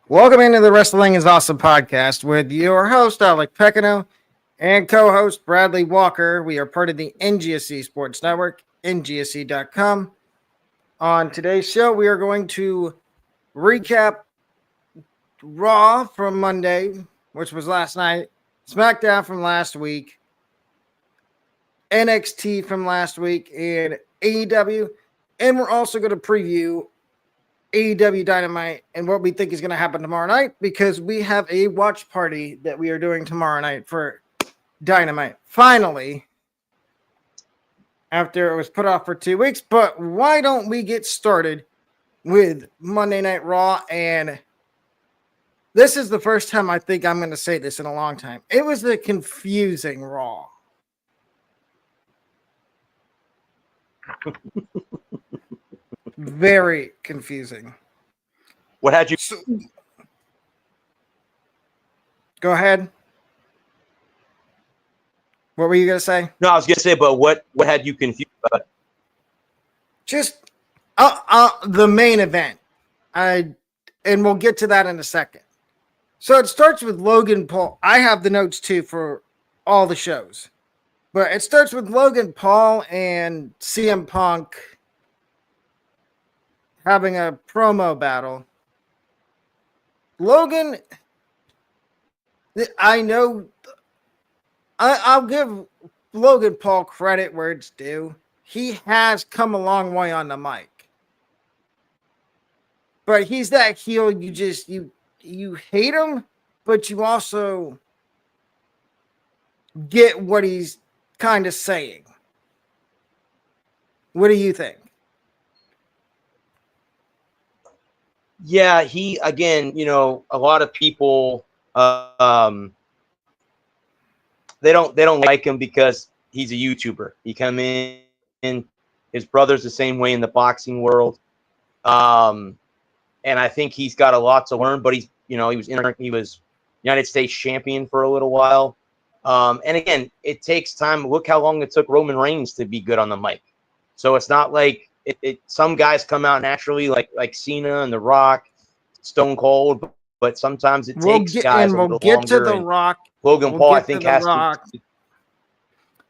Welcome into the Wrestling is Awesome podcast with your host, Alec Pecino, and co-host Bradley Walker. We are part of the NGSC Sports Network, ngsc.com. On today's show, we are going to recap Raw from Monday, which was last night, SmackDown from last week, NXT from last week, and AEW. And we're also going to preview AEW Dynamite and what we think is going to happen tomorrow night, because we have a watch party that we are doing tomorrow night for Dynamite. Finally, after it was put off for 2 weeks. But why don't we get started with Monday Night Raw? And this is the first time I think I'm going to say this in a long time. It was a confusing Raw. Very confusing. What had you? Go ahead. What were you going to say? No, I was going to say, but what had you confused about it? Just the main event. And we'll get to that in a second. So it starts with Logan Paul. I have the notes too for all the shows. But it starts with Logan Paul and CM Punk having a promo battle. Logan, I know, I'll give Logan Paul credit where it's due. He has come a long way on the mic. But he's that heel, you hate him, but you also get what he's kind of saying. What do you think? Yeah, he, again, a lot of people, they don't like him because he's a YouTuber. He come in, his brother's the same way in the boxing world. And I think he's got a lot to learn, but he was United States champion for a little while. And again, it takes time. Look how long it took Roman Reigns to be good on the mic. So it's not like some guys come out naturally, like Cena and The Rock, Stone Cold, but sometimes it takes guys a little longer. We'll get to The Rock. Logan Paul, I think, has to.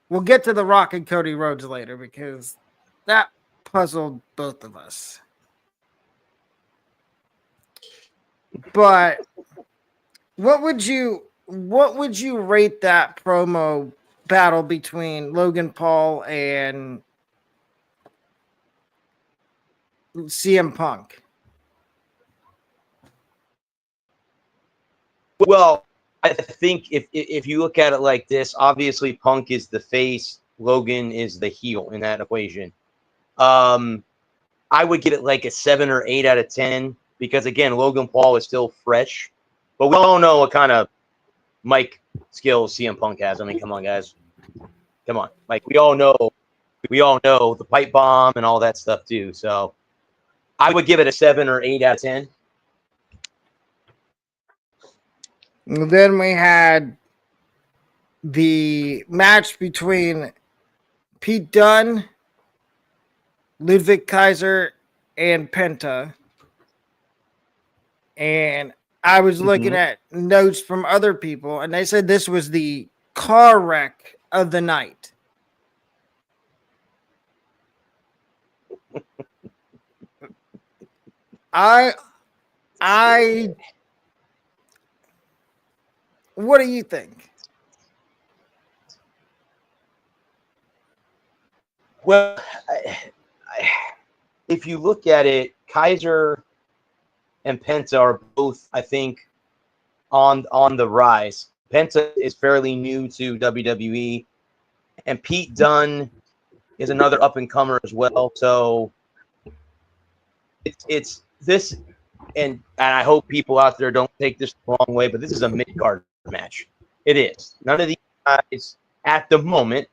We'll get to The Rock and Cody Rhodes later, because that puzzled both of us. But what would you rate that promo battle between Logan Paul and CM Punk? Well, I think if you look at it like this, obviously Punk is the face, Logan is the heel in that equation. I would get it like a 7 or 8 out of 10, because again, Logan Paul is still fresh, but we all know what kind of mic skills CM Punk has. I mean, come on, guys, come on, like we all know the pipe bomb and all that stuff too. So I would give it a 7 or 8 out of 10. Then we had the match between Pete Dunne, Ludwig Kaiser, and Penta. And I was looking at notes from other people, and they said this was the car wreck of the night. What do you think? Well, if you look at it, Kaiser and Penta are both, I think, on the rise. Penta is fairly new to WWE, and Pete Dunne is another up-and-comer as well. So it's this, and I hope people out there don't take this the wrong way, but this is a mid-card match. It is. None of these guys at the moment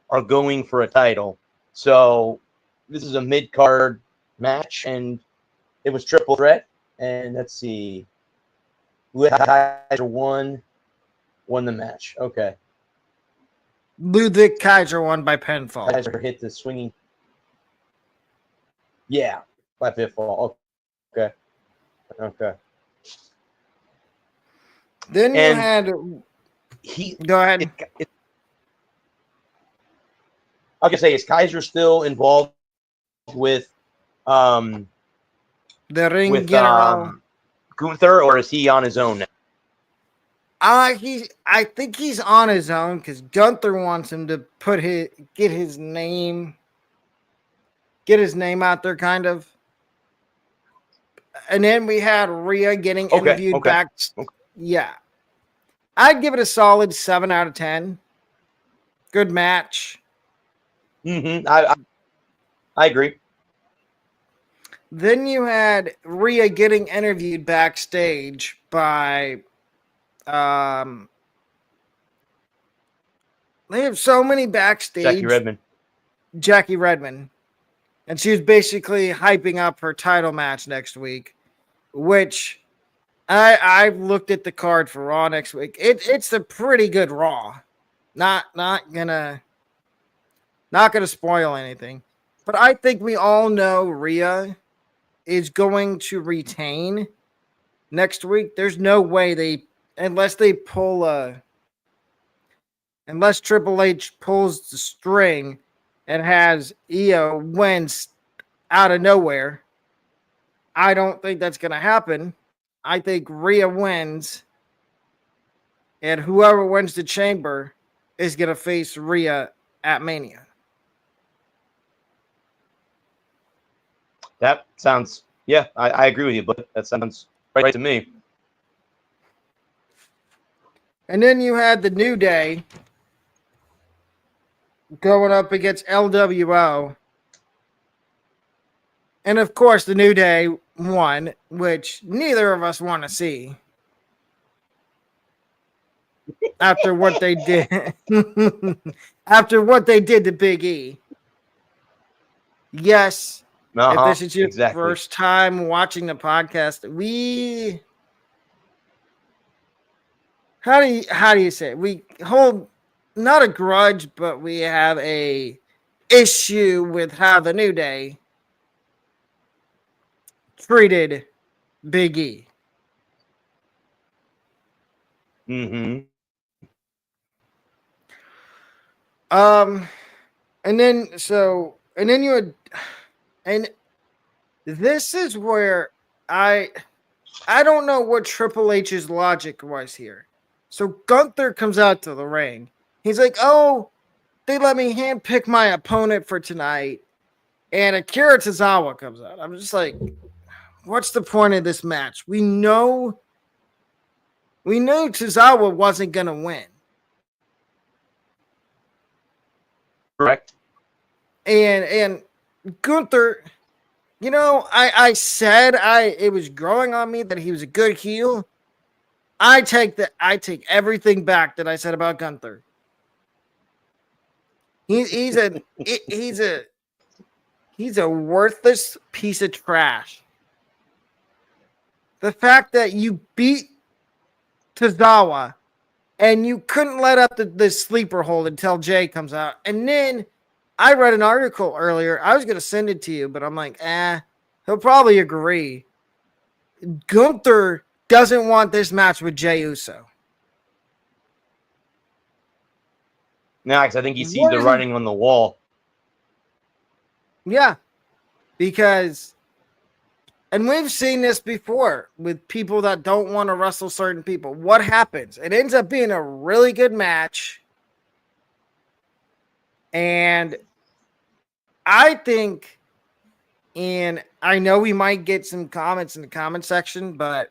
are going for a title. So this is a mid-card match, and it was triple threat. And let's see. Kaiser won the match. Okay. Ludwig Kaiser won by pinfall. Kaiser hit the swinging. Yeah, by pinfall. Okay. Then you And had. he, Go ahead. I was gonna say, is Kaiser still involved with um The Ring with General. Gunther, or is he on his own now? I think he's on his own because Gunther wants him to get his name out there, kind of. And then we had Rhea getting interviewed back. Okay. Yeah, I'd give it a solid 7 out of 10. Good match. Mm-hmm. I agree. Then you had Rhea getting interviewed backstage by they have so many backstage. Jackie Redmond. And she was basically hyping up her title match next week, which I've looked at the card for Raw next week. It's a pretty good Raw. Not gonna spoil anything. But I think we all know Rhea is going to retain next week. There's no way unless Triple H pulls the string and has Io wins out of nowhere. I don't think that's going to happen. I think Rhea wins, and whoever wins the chamber is going to face Rhea at Mania. That sounds, yeah, I agree with you, but that sounds right to me. And then you had the New Day going up against LWO. And of course, the New Day won, which neither of us want to see. After what they did. After what they did to Big E. Yes. If this is your first time watching the podcast, how do you say it? We hold not a grudge, but we have a issue with how the New Day treated Big E. Mm-hmm. And then you had, and this is where I don't know what Triple H's logic was here. So Gunther comes out to the ring. He's like, "Oh, they let me handpick my opponent for tonight." And Akira Tozawa comes out. I'm just like, what's the point of this match? We know Tozawa wasn't going to win. Correct. And Gunther, I said it was growing on me that he was a good heel. I take everything back that I said about Gunther. He's a worthless piece of trash. The fact that you beat Tozawa and you couldn't let up the sleeper hold until Jay comes out. And then I read an article earlier. I was going to send it to you, but I'm like, he'll probably agree. Gunther doesn't want this match with Jey Uso. No, because I think he sees the writing on the wall. Yeah, because, and we've seen this before with people that don't want to wrestle certain people. What happens? It ends up being a really good match. And I think, and I know we might get some comments in the comment section, but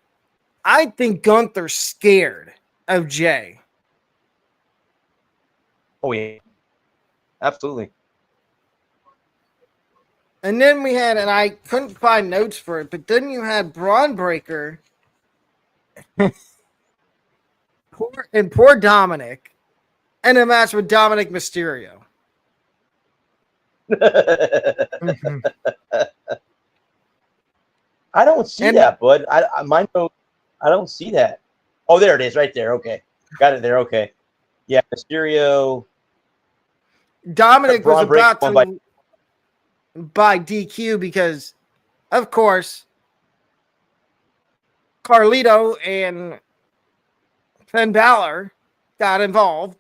I think Gunther's scared of Jay. Oh, yeah. Absolutely. And then we had, and I couldn't find notes for it, but then you had Braun Breaker poor Dominic in a match with Dominic Mysterio. I don't see that, bud. I don't see that. Oh, there it is, right there. Okay, got it there. Okay, yeah, Mysterio. Dominic was about to by DQ because, of course, Carlito and Finn Balor got involved.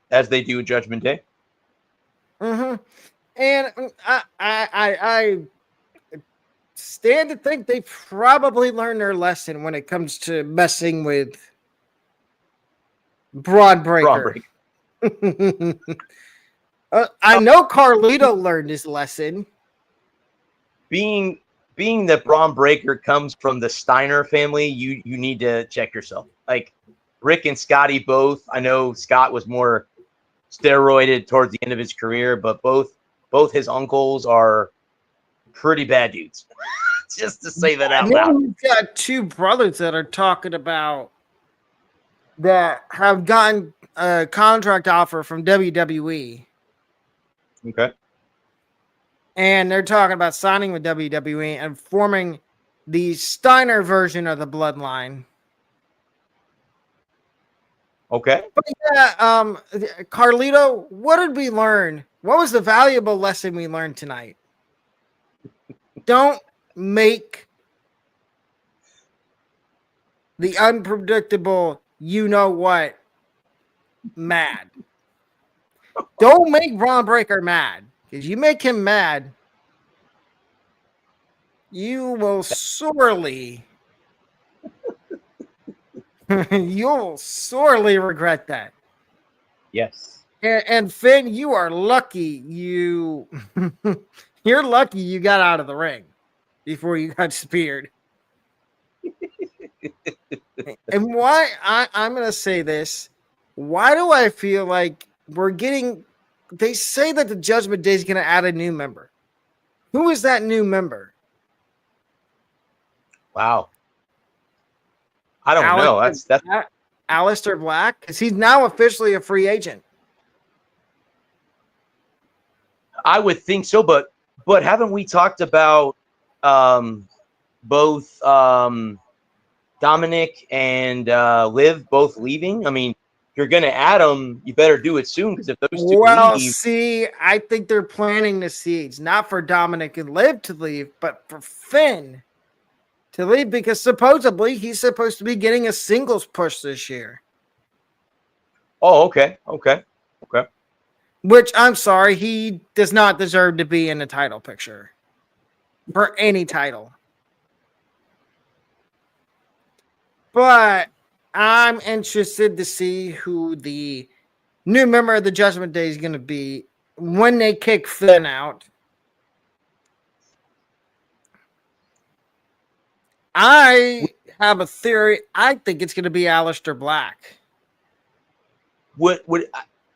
As they do Judgment Day. Mm-hmm. And I stand to think they probably learned their lesson when it comes to messing with Braun Breaker. I know Carlito learned his lesson. Being that Braun Breaker comes from the Steiner family, you need to check yourself. Like Rick and Scotty both. I know Scott was more steroided towards the end of his career, but both his uncles are pretty bad dudes. Just to say that out loud. We've got two brothers that are talking about that have gotten a contract offer from WWE. Okay. And they're talking about signing with WWE and forming the Steiner version of the Bloodline. Okay. But yeah, Carlito, what did we learn? What was the valuable lesson we learned tonight? Don't make the unpredictable, you know what, mad. Don't make Braun Breaker mad. Because you make him mad, you will sorely you'll sorely regret that. Yes. And Finn, you are lucky you're lucky you got out of the ring before you got speared. And why I'm gonna say this, why do I feel like they say that the Judgment Day is gonna add a new member? Who is that new member? Wow. I don't know. That's Aleister Black, because he's now officially a free agent. I would think so, but haven't we talked about both Dominic and Liv both leaving? I mean, if you're going to add them, you better do it soon, because if those two leave... see, I think they're planting the seeds, not for Dominic and Liv to leave, but for Finn to leave, because supposedly he's supposed to be getting a singles push this year. Oh, okay. Which, I'm sorry, he does not deserve to be in the title picture for any title. But I'm interested to see who the new member of the Judgment Day is going to be when they kick Finn out. I have a theory. I think it's going to be Aleister Black.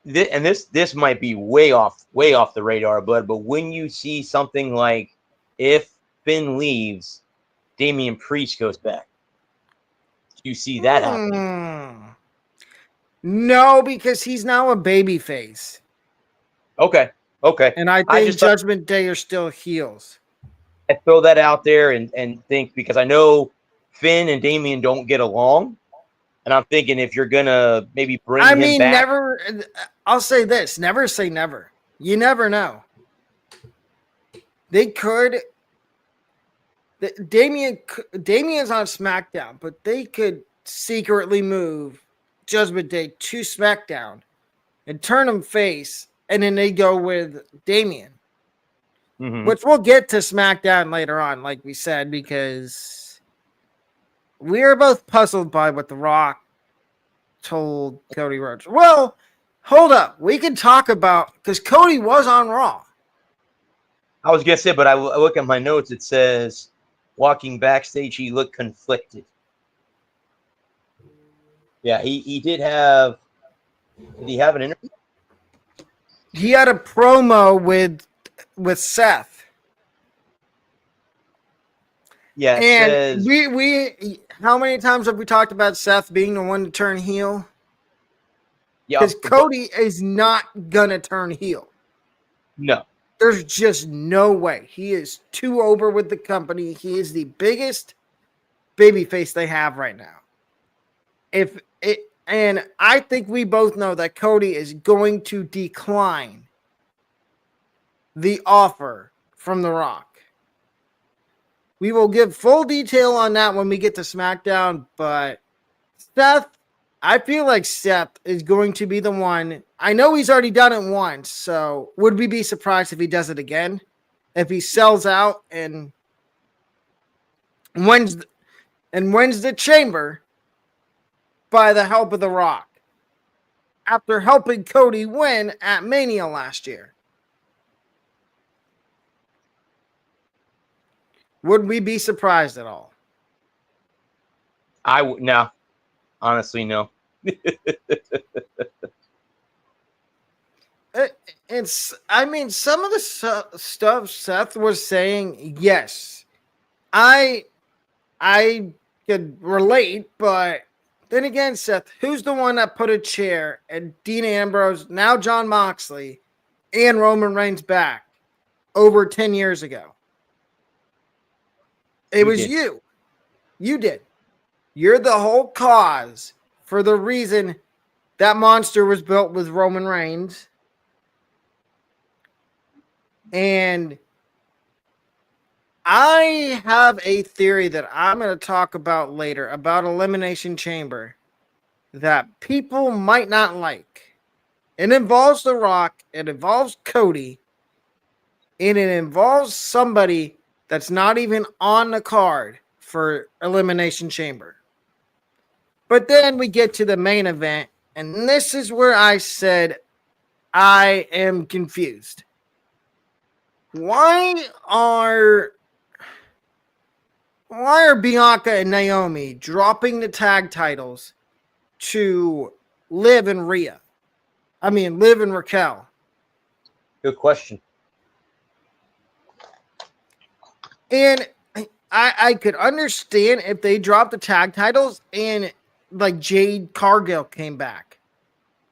This might be way off the radar, but when you see something like, if Finn leaves, Damian Priest goes back, you see that happening? No, because he's now a babyface. Okay. And I think Judgment Day are still heels. I throw that out there and think, because I know Finn and Damian don't get along, and I'm thinking if you're gonna maybe bring him back. I'll say this: never say never. You never know. They could. Damian's on SmackDown, but they could secretly move Judgment Day to SmackDown and turn him face, and then they go with Damian. Mm-hmm. Which we'll get to SmackDown later on, like we said, because we are both puzzled by what The Rock told Cody Rhodes. Well, hold up. We can talk about, because Cody was on Raw. I was going to say, but I look at my notes. It says, walking backstage, he looked conflicted. Yeah, he did have... Did he have an interview? He had a promo with Seth. Yeah, and we how many times have we talked about Seth being the one to turn heel? Yeah, because Cody is not gonna turn heel. No, there's just no way. He is too over with the company. He is the biggest babyface they have right now. And I think we both know that Cody is going to decline the offer from The Rock. We will give full detail on that when we get to SmackDown, but Seth, I feel like Seth is going to be the one. I know he's already done it once, so would we be surprised if he does it again? If he sells out and wins the chamber by the help of The Rock after helping Cody win at Mania last year. Would we be surprised at all? No. Honestly, no. Some of the stuff Seth was saying, yes, I could relate, but then again, Seth, who's the one that put a chair and Dean Ambrose, now Jon Moxley, and Roman Reigns back over 10 years ago? It was you. You did. You're the whole cause for the reason that monster was built with Roman Reigns. And I have a theory that I'm going to talk about later about Elimination Chamber that people might not like. It involves The Rock, it involves Cody, and it involves somebody that's not even on the card for Elimination Chamber. But then we get to the main event, and this is where I said I am confused. Why are Bianca and Naomi dropping the tag titles to Liv and Liv and Raquel? Good question. And I could understand if they dropped the tag titles and like Jade Cargill came back.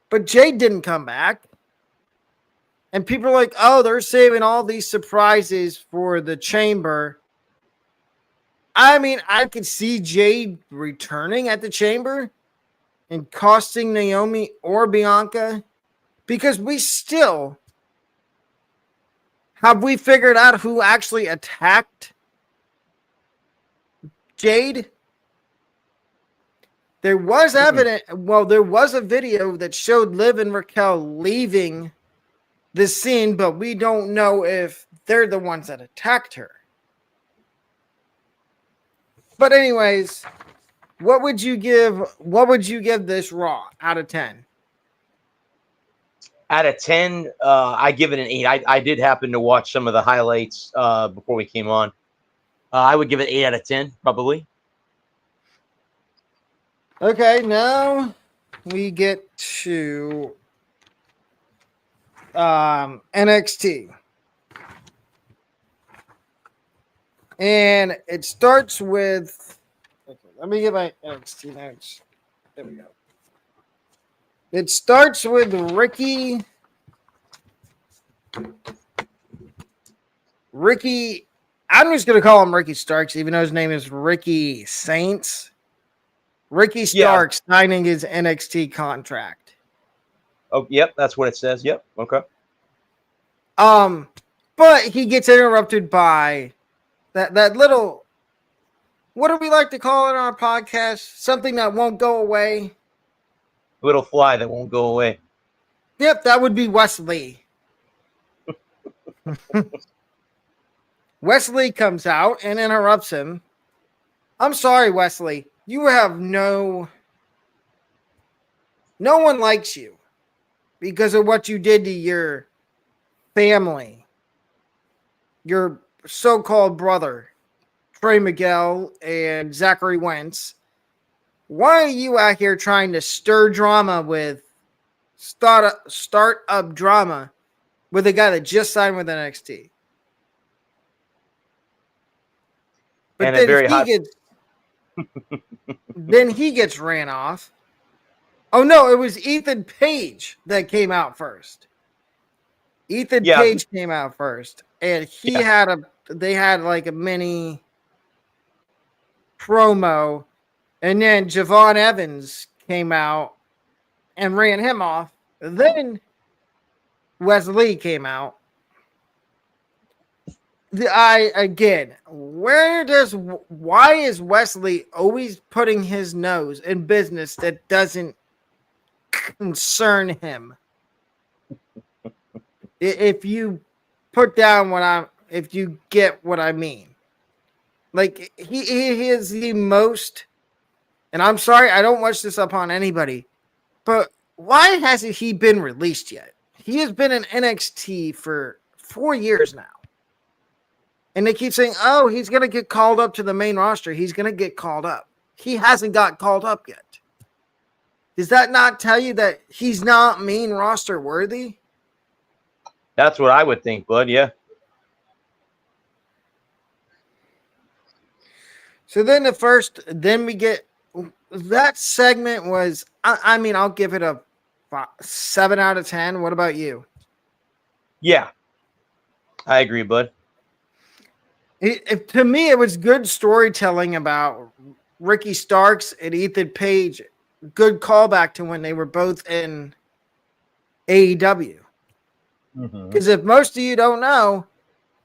But Jade didn't come back. And people are like, oh, they're saving all these surprises for the chamber. I mean, I could see Jade returning at the chamber and costing Naomi or Bianca, because we still have we figured out who actually attacked Jade? There was there was a video that showed Liv and Raquel leaving the scene, but we don't know if they're the ones that attacked her. But anyways, what would you give this Raw out of 10? Out of 10, I give it an 8. I did happen to watch some of the highlights before we came on. I would give it 8 out of 10, probably. Okay, now we get to NXT. And it starts with... Okay, let me get my NXT notes. There we go. It starts with Ricky. I'm just going to call him Ricky Starks, even though his name is Ricky Saints. Ricky Starks signing his NXT contract. Oh, yep, that's what it says. Yep, okay. But he gets interrupted by that little, what do we like to call it on our podcast? Something that won't go away. Little fly that won't go away. Yep, that would be Wesley. Wesley comes out and interrupts him. I'm sorry, Wesley. You have no one likes you because of what you did to your family. Your so-called brother, Trey Miguel and Zachary Wentz. Why are you out here trying to stir drama with start up drama with a guy that just signed with NXT? But and then he gets ran off. Oh no, it was Ethan Page that came out first. Page came out first, and they had like a mini promo, and then Javon Evans came out and ran him off. Then Wesley came out. Why why is Wesley always putting his nose in business that doesn't concern him? If you if you get what I mean. Like, he is the most, and I'm sorry, I don't wish this upon anybody, but why hasn't he been released yet? He has been in NXT for 4 years now. And they keep saying, oh, he's going to get called up to the main roster. He's going to get called up. He hasn't got called up yet. Does that not tell you that he's not main roster worthy? That's what I would think, bud. Yeah. So then we get that segment was, I mean, I'll give it a 7 out of 10. What about you? Yeah, I agree, bud. To me, it was good storytelling about Ricky Starks and Ethan Page. Good callback to when they were both in AEW. Because if most of you don't know,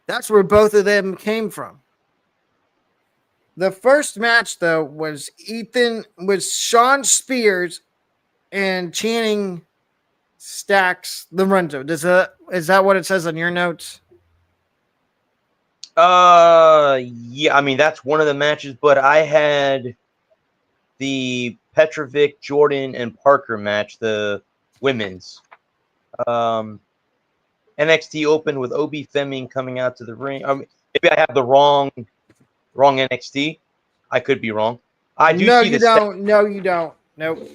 that's where both of them came from. The first match, though, was Sean Spears and Channing Stacks Lorenzo. Is that what it says on your notes? Yeah, I mean, that's one of the matches, but I had the Petrovic, Jordan, and Parker match, the women's. NXT opened with Obi Fleming coming out to the ring. I mean, maybe I have the wrong NXT. I could be wrong. I do No, see you the don't. No, you don't. Nope.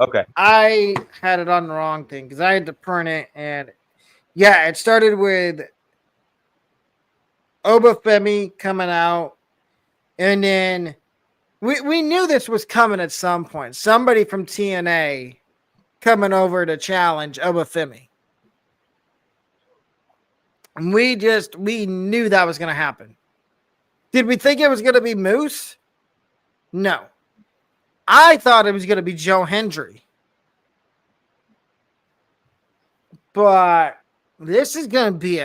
Okay. I had it on the wrong thing because I had to print it, and yeah, it started with Obafemi coming out, and then we knew this was coming at some point. Somebody from TNA coming over to challenge Obafemi. And we knew that was going to happen. Did we think it was going to be Moose? No. I thought it was going to be Joe Hendry. But this is going to be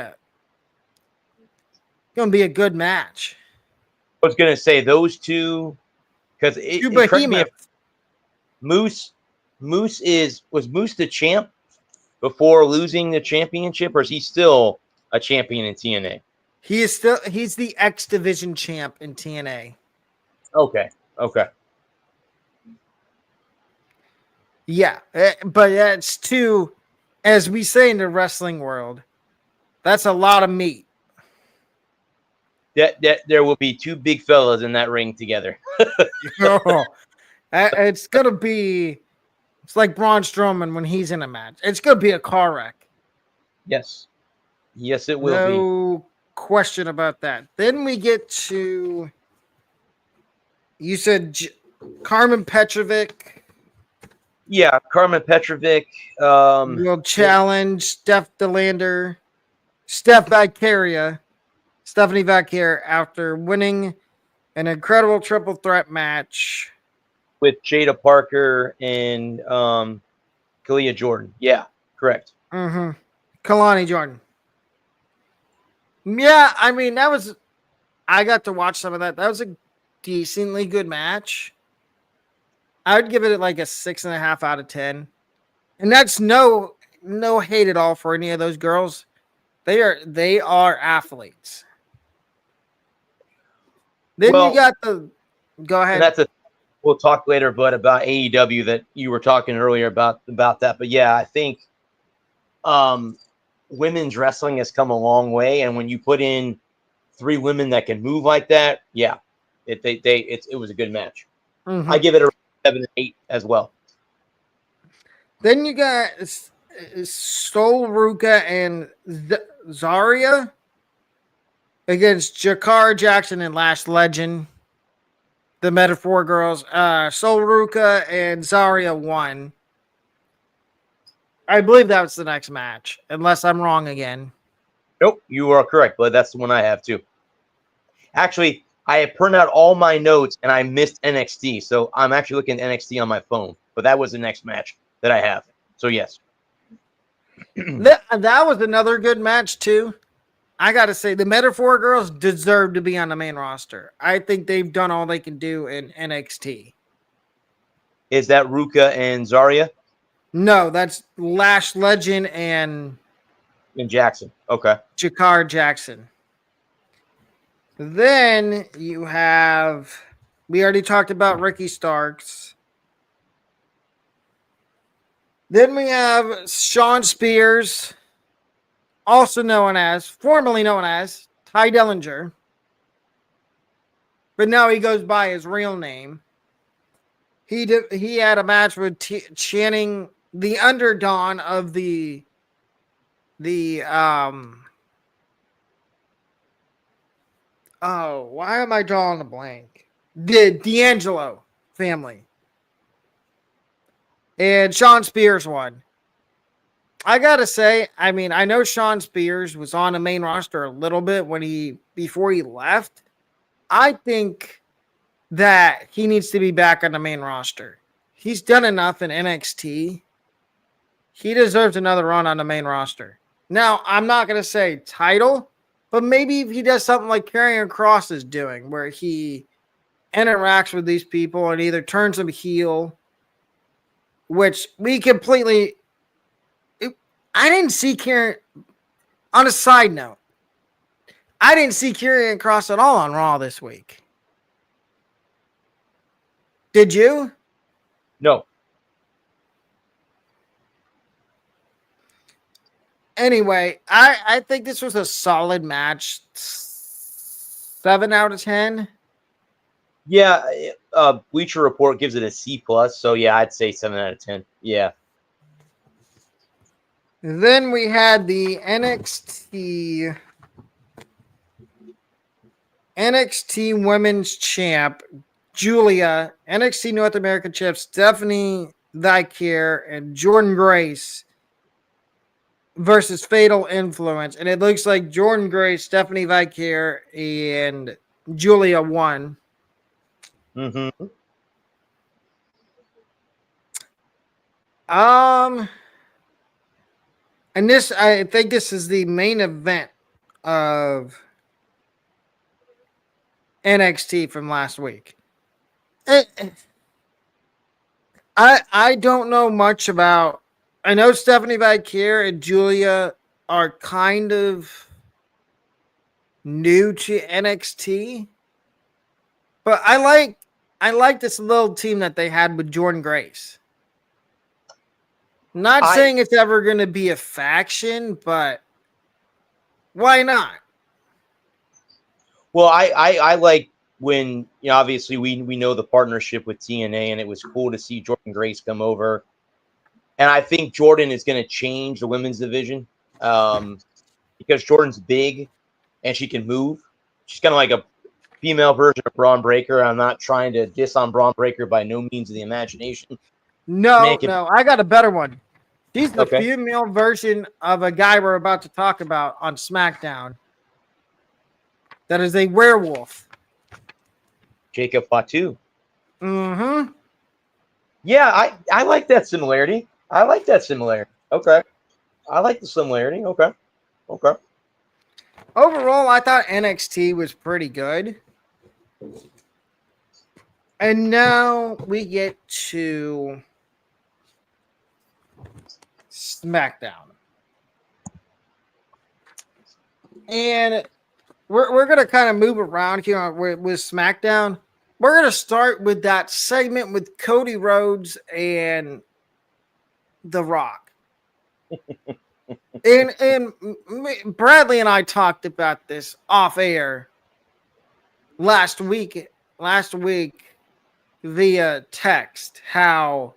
a good match. I was going to say those two, because correct me if Moose was Moose the champ before losing the championship, or is he still a champion in TNA? He's the X Division champ in TNA. Okay. Yeah, but that's too, as we say in the wrestling world, that's a lot of meat. That there will be two big fellas in that ring together. It's like Braun Strowman when he's in a match. It's gonna be a car wreck. Yes, it will be. No question about that. Then we get to, you said Carmen Petrovic. Yeah, Carmen Petrovic will challenge Stephanie Valkyria after winning an incredible triple threat match with Jada Parker and Kalia Jordan. Yeah, correct. Kalani Jordan. Yeah, I mean, I got to watch some of that. That was a decently good match. I would give it like a 6.5 out of 10. And that's no hate at all for any of those girls. They are athletes. Then you got go ahead. We'll talk later, but about AEW that you were talking earlier about that. But yeah, I think women's wrestling has come a long way, and when you put in 3 women that can move like that, yeah, it was a good match. I give it a 7 and 8 as well. Then you got Sol Ruka and Zarya against Jakar Jackson and Lash Legend, the Metaphor Girls. Sol Ruka and Zarya won. I believe that was the next match, unless I'm wrong again. Nope, you are correct, but that's the one I have too. Actually, I have printed out all my notes and I missed NXT, so I'm actually looking at NXT on my phone. But that was the next match that I have. So yes, that was another good match too. I got to say, the Metaphor girls deserve to be on the main roster. I think they've done all they can do in NXT. Is that Ruka and Zarya? No, that's Lash Legend and Jackson. Okay. Jakar Jackson. Then you have, we already talked about Ricky Starks. Then we have Sean Spears, formerly known as Ty Dellinger, but now he goes by his real name. He had a match with Channing, the underdog of the why am I drawing a blank? The D'Angelo family. And Sean Spears won. I gotta say, I mean, I know Sean Spears was on the main roster a little bit before he left. I think that he needs to be back on the main roster. He's done enough in NXT. He deserves another run on the main roster. Now, I'm not gonna say title, but maybe if he does something like Karrion Kross is doing, where he interacts with these people and either turns them heel, which we completely. I didn't see Karrion. On a side note, I didn't see Karrion Kross at all on Raw this week. Did you? No. Anyway, I think this was a solid match. 7 out of 10. Yeah, Bleacher Report gives it a C+, so yeah, I'd say 7 out of 10. Yeah. Then we had the NXT Women's Champ, Julia, NXT North American Champ, Stephanie Vicare, and Jordan Grace versus Fatal Influence. And it looks like Jordan Grace, Stephanie Vicare, and Julia won. Mm-hmm. And this, I think this is the main event of NXT from last week. I don't know much about. I know Stephanie Vicare and Julia are kind of new to NXT, but I like this little team that they had with Jordan Grace. Not saying it's ever going to be a faction, but why not? Well, I like when, you know, obviously we know the partnership with TNA, and it was cool to see Jordan Grace come over. And I think Jordan is going to change the women's division because Jordan's big and she can move. She's kind of like a female version of Braun Breaker. I'm not trying to diss on Braun Breaker by no means of the imagination. No, I got a better one. He's the female version of a guy we're about to talk about on SmackDown. That is a werewolf. Jacob Fatu. Mm-hmm. Yeah, I like that similarity. Okay. I like the similarity. Okay. Overall, I thought NXT was pretty good. And now we get to SmackDown. And we're going to kind of move around here with SmackDown. We're going to start with that segment with Cody Rhodes and The Rock. and Bradley and I talked about this off air last week via text, how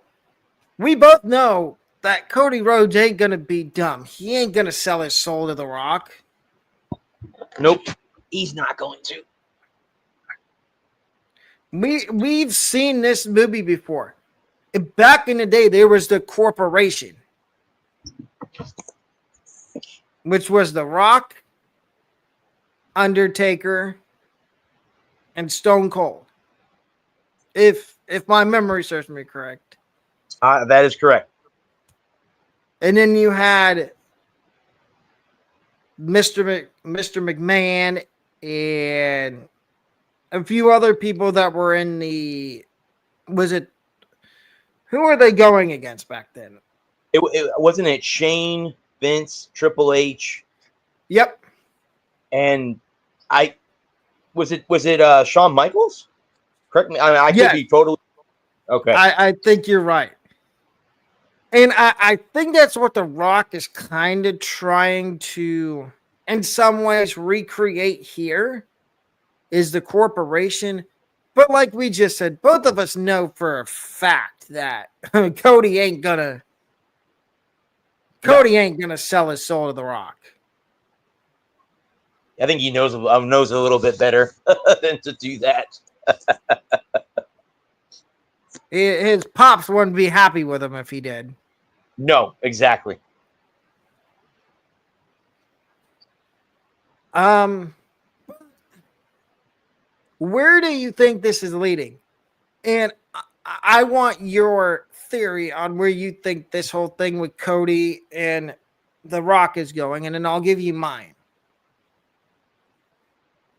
we both know that Cody Rhodes ain't going to be dumb. He ain't going to sell his soul to The Rock. Nope. He's not going to. We've seen this movie before. Back in the day, there was the Corporation, which was The Rock, Undertaker, and Stone Cold. If my memory serves me correct. That is correct. And then you had Mr. McMahon and a few other people that were in the, who are they going against back then? It wasn't it Shane, Vince, Triple H. Yep. And was it Shawn Michaels? Correct me. I could be totally okay. I think you're right. And I think that's what The Rock is kind of trying to, in some ways, recreate here, is the corporation. But like we just said, both of us know for a fact that Cody ain't gonna sell his soul to The Rock. I think he knows a little bit better than to do that. His pops wouldn't be happy with him if he did. No, exactly. Where do you think this is leading? And I want your theory on where you think this whole thing with Cody and The Rock is going, and then I'll give you mine.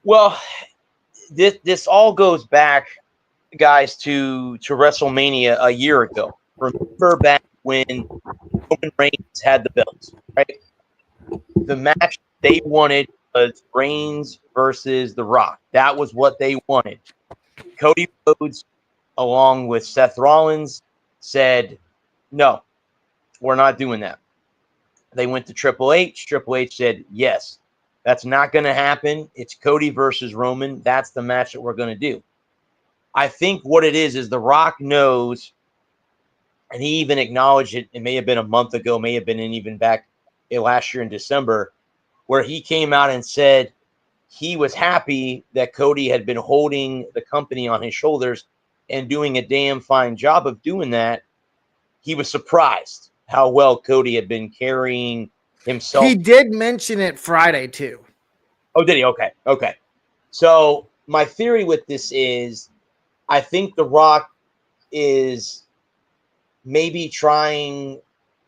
Well, this all goes back, guys, to WrestleMania a year ago. Remember back when Roman Reigns had the belts, right? The match they wanted was Reigns versus The Rock. That was what they wanted. Cody Rhodes, along with Seth Rollins, said, no, we're not doing that. They went to Triple H. Triple H said, yes, that's not going to happen. It's Cody versus Roman. That's the match that we're going to do. I think what it is The Rock knows, and he even acknowledged it. It may have been a month ago, may have been even back last year in December, where he came out and said he was happy that Cody had been holding the company on his shoulders and doing a damn fine job of doing that. He was surprised how well Cody had been carrying himself. He did mention it Friday too. Oh, did he? Okay. So my theory with this is I think The Rock is maybe trying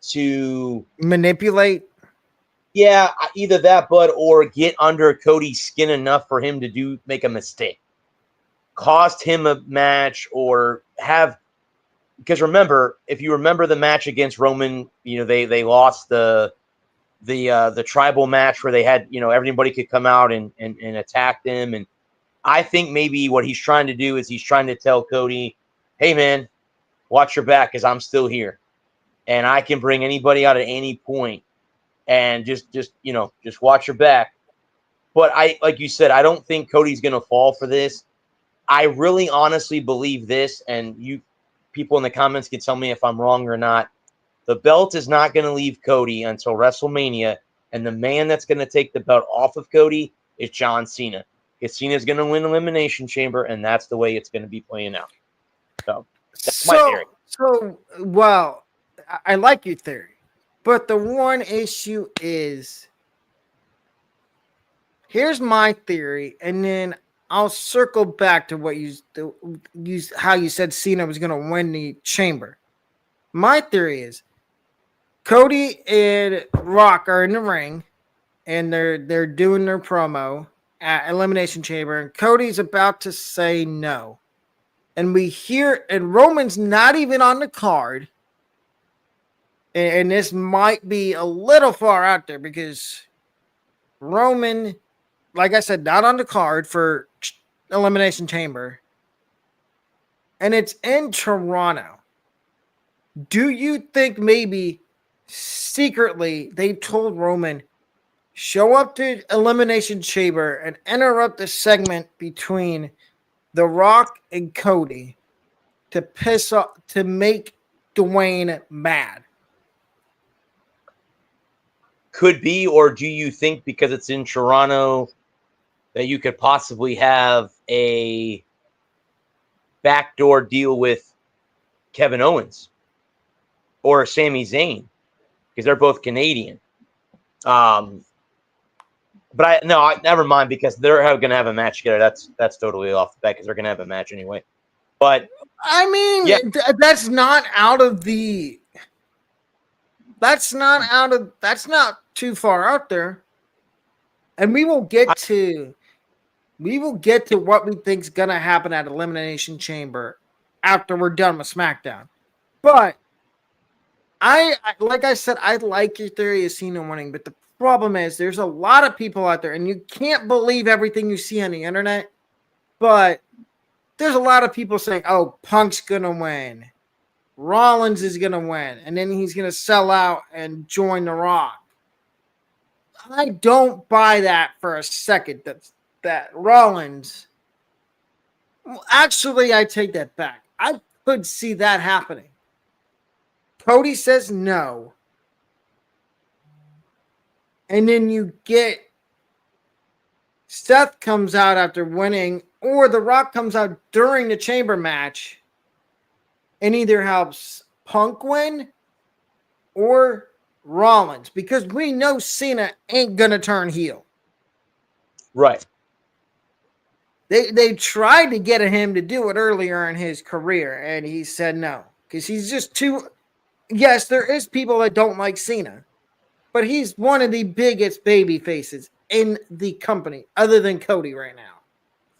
to manipulate. Yeah, either that, bud, or get under Cody's skin enough for him to make a mistake, cost him a match, or have. Because remember, if you remember the match against Roman, they lost the tribal match where they had everybody could come out and attack them, and I think maybe what he's trying to do is he's trying to tell Cody, hey man, watch your back because I'm still here, and I can bring anybody out at any point. And just watch your back. But like you said, I don't think Cody's going to fall for this. I really honestly believe this, and you people in the comments can tell me if I'm wrong or not. The belt is not going to leave Cody until WrestleMania, and the man that's going to take the belt off of Cody is John Cena. Because Cena's going to win Elimination Chamber, and that's the way it's going to be playing out. So that's my theory. So, well, I like your theory. But the one issue is, here's my theory, and then I'll circle back to what how you said Cena was going to win the chamber. My theory is Cody and Rock are in the ring, and they're doing their promo at Elimination Chamber, and Cody's about to say no. And we hear, and Roman's not even on the card. And this might be a little far out there because Roman, like I said, not on the card for Elimination Chamber. And it's in Toronto. Do you think maybe secretly they told Roman, show up to Elimination Chamber and interrupt the segment between The Rock and Cody to make Dwayne mad? Could be, or do you think because it's in Toronto that you could possibly have a backdoor deal with Kevin Owens or Sami Zayn because they're both Canadian? But never mind, because they're going to have a match together. That's totally off the bat because they're going to have a match anyway. But I mean, yeah. That's not too far out there. And we will get to what we think's gonna happen at Elimination Chamber after we're done with SmackDown. But like I said, I like your theory of Cena winning, but the problem is there's a lot of people out there, and you can't believe everything you see on the internet. But there's a lot of people saying, "Oh, Punk's gonna win, Rollins is gonna win, and then he's gonna sell out and join The Rock." I don't buy that for a second. That Rollins. Well, actually, I take that back. I could see that happening. Cody says no. And then you get Seth comes out after winning, or The Rock comes out during the chamber match and either helps Punk win or Rollins, because we know Cena ain't gonna turn heel. Right. They tried to get him to do it earlier in his career, and he said no. Because he's just too... Yes, there is people that don't like Cena, but he's one of the biggest baby faces in the company, other than Cody right now.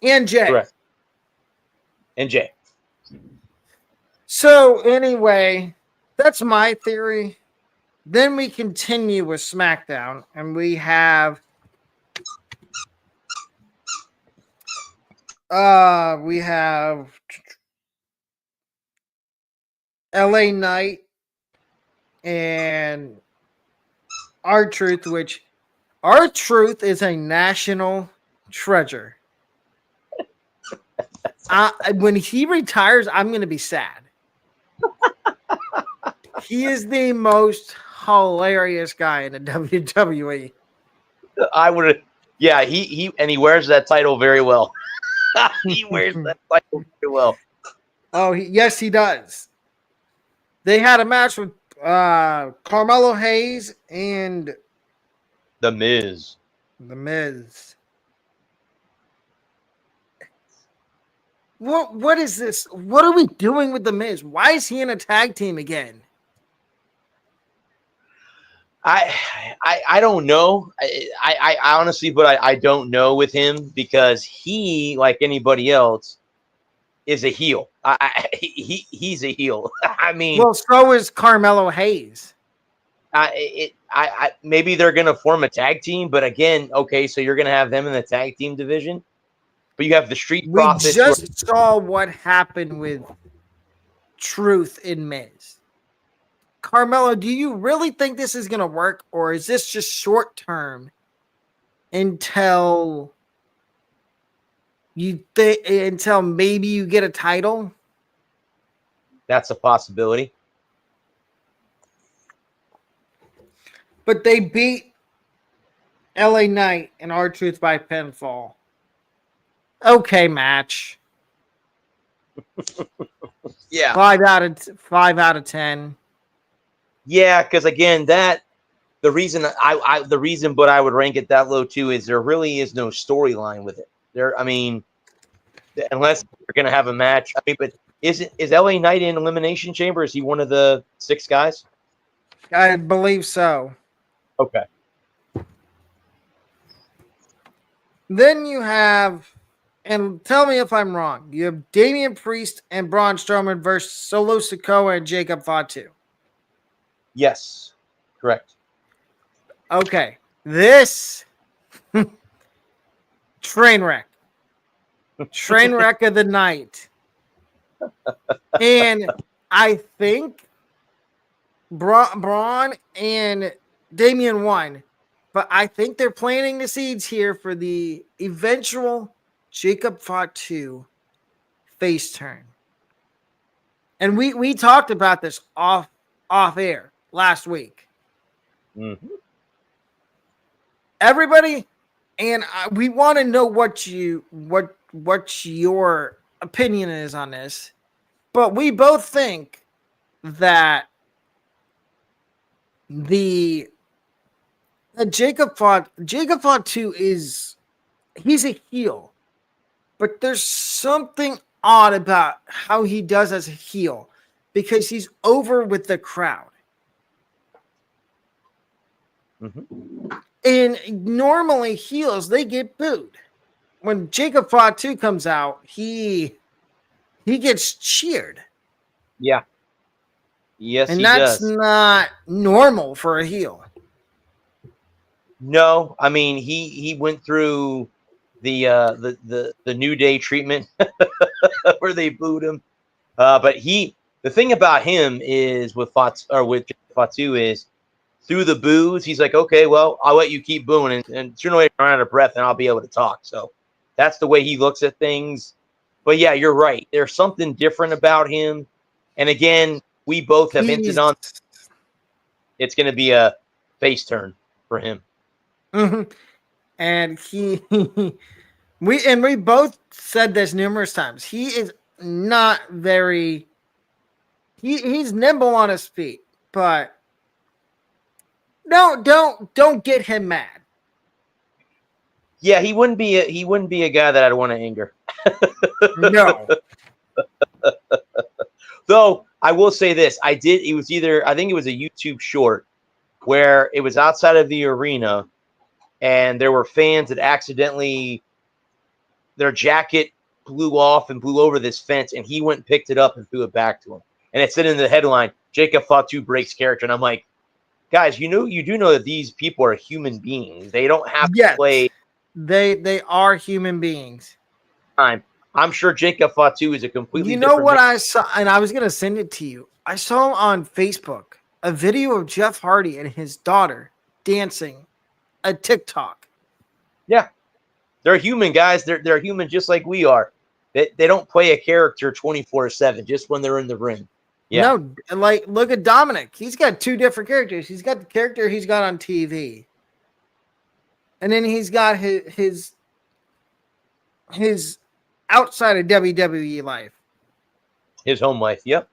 And Jay. Correct. And Jay. So anyway, that's my theory. Then we continue with SmackDown, and we have LA Knight and R-Truth, which R-Truth is a national treasure. When he retires, I'm going to be sad. He is the most hilarious guy in the WWE. I would, yeah. He wears that title very well. He wears that title very well. Oh, yes, he does. They had a match with Carmelo Hayes and The Miz. The Miz. What is this? What are we doing with The Miz? Why is he in a tag team again? I don't know. I honestly, but I don't know with him, because he, like anybody else, is a heel. He's a heel. I mean, well, so is Carmelo Hayes. Maybe they're gonna form a tag team, but again, okay, so you're gonna have them in the tag team division, but you have the Street Profits. We just saw what happened with Truth in Miz. Carmelo, do you really think this is gonna work, or is this just short term until maybe you get a title? That's a possibility. But they beat LA Knight and R-Truth by pinfall. Okay, match. Yeah. 5 out of 10. Yeah, because again, the reason but I would rank it that low too is there really is no storyline with it. Unless you're gonna have a match. I mean, but is LA Knight in Elimination Chamber? Is he one of the 6 guys? I believe so. Okay. Then you have, and tell me if I'm wrong, you have Damian Priest and Braun Strowman versus Solo Sikoa and Jacob Fatu. Yes, correct. Okay, this train wreck of the night. And I think Braun and Damian won, but I think they're planting the seeds here for the eventual Jacob Fatu face turn. And we talked about this off air last week. Mm-hmm. Everybody, and we want to know what your opinion is on this, but we both think that Jacob Fatu he's a heel, but there's something odd about how he does as a heel, because he's over with the crowd. Mm-hmm. And normally heels, they get booed. When Jacob Fatu comes out, he gets cheered. Yeah. Yes, And he that's does. not normal for a heel. No, I mean he went through the New Day treatment where they booed him. But the thing about him is with Fatu is through the boos, he's like, okay, well, I'll let you keep booing, and sooner or later I run out of breath, and I'll be able to talk. So that's the way he looks at things. But yeah, you're right. There's something different about him. And again, we both have hinted on it's going to be a face turn for him. Mm-hmm. And we both said this numerous times. He is not very. He's nimble on his feet, but don't get him mad. Yeah, he wouldn't be a guy that I'd want to anger. No. Though I will say this, I think it was a YouTube short where it was outside of the arena and there were fans that accidentally their jacket blew off and blew over this fence, and he went and picked it up and threw it back to him. And it said in the headline, Jacob Fatu breaks character. And I'm like, guys, you do know that these people are human beings. They don't have to play. They are human beings. I'm sure Jacob Fatu is a completely You know different what I saw, and I was gonna send it to you. I saw on Facebook a video of Jeff Hardy and his daughter dancing a TikTok. Yeah. They're human, guys. They're human just like we are. They don't play a character 24/7, just when they're in the ring. Yeah. No, like look at Dominic. He's got two different characters. He's got the character he's got on TV. And then he's got his outside of WWE life. His home life, yep.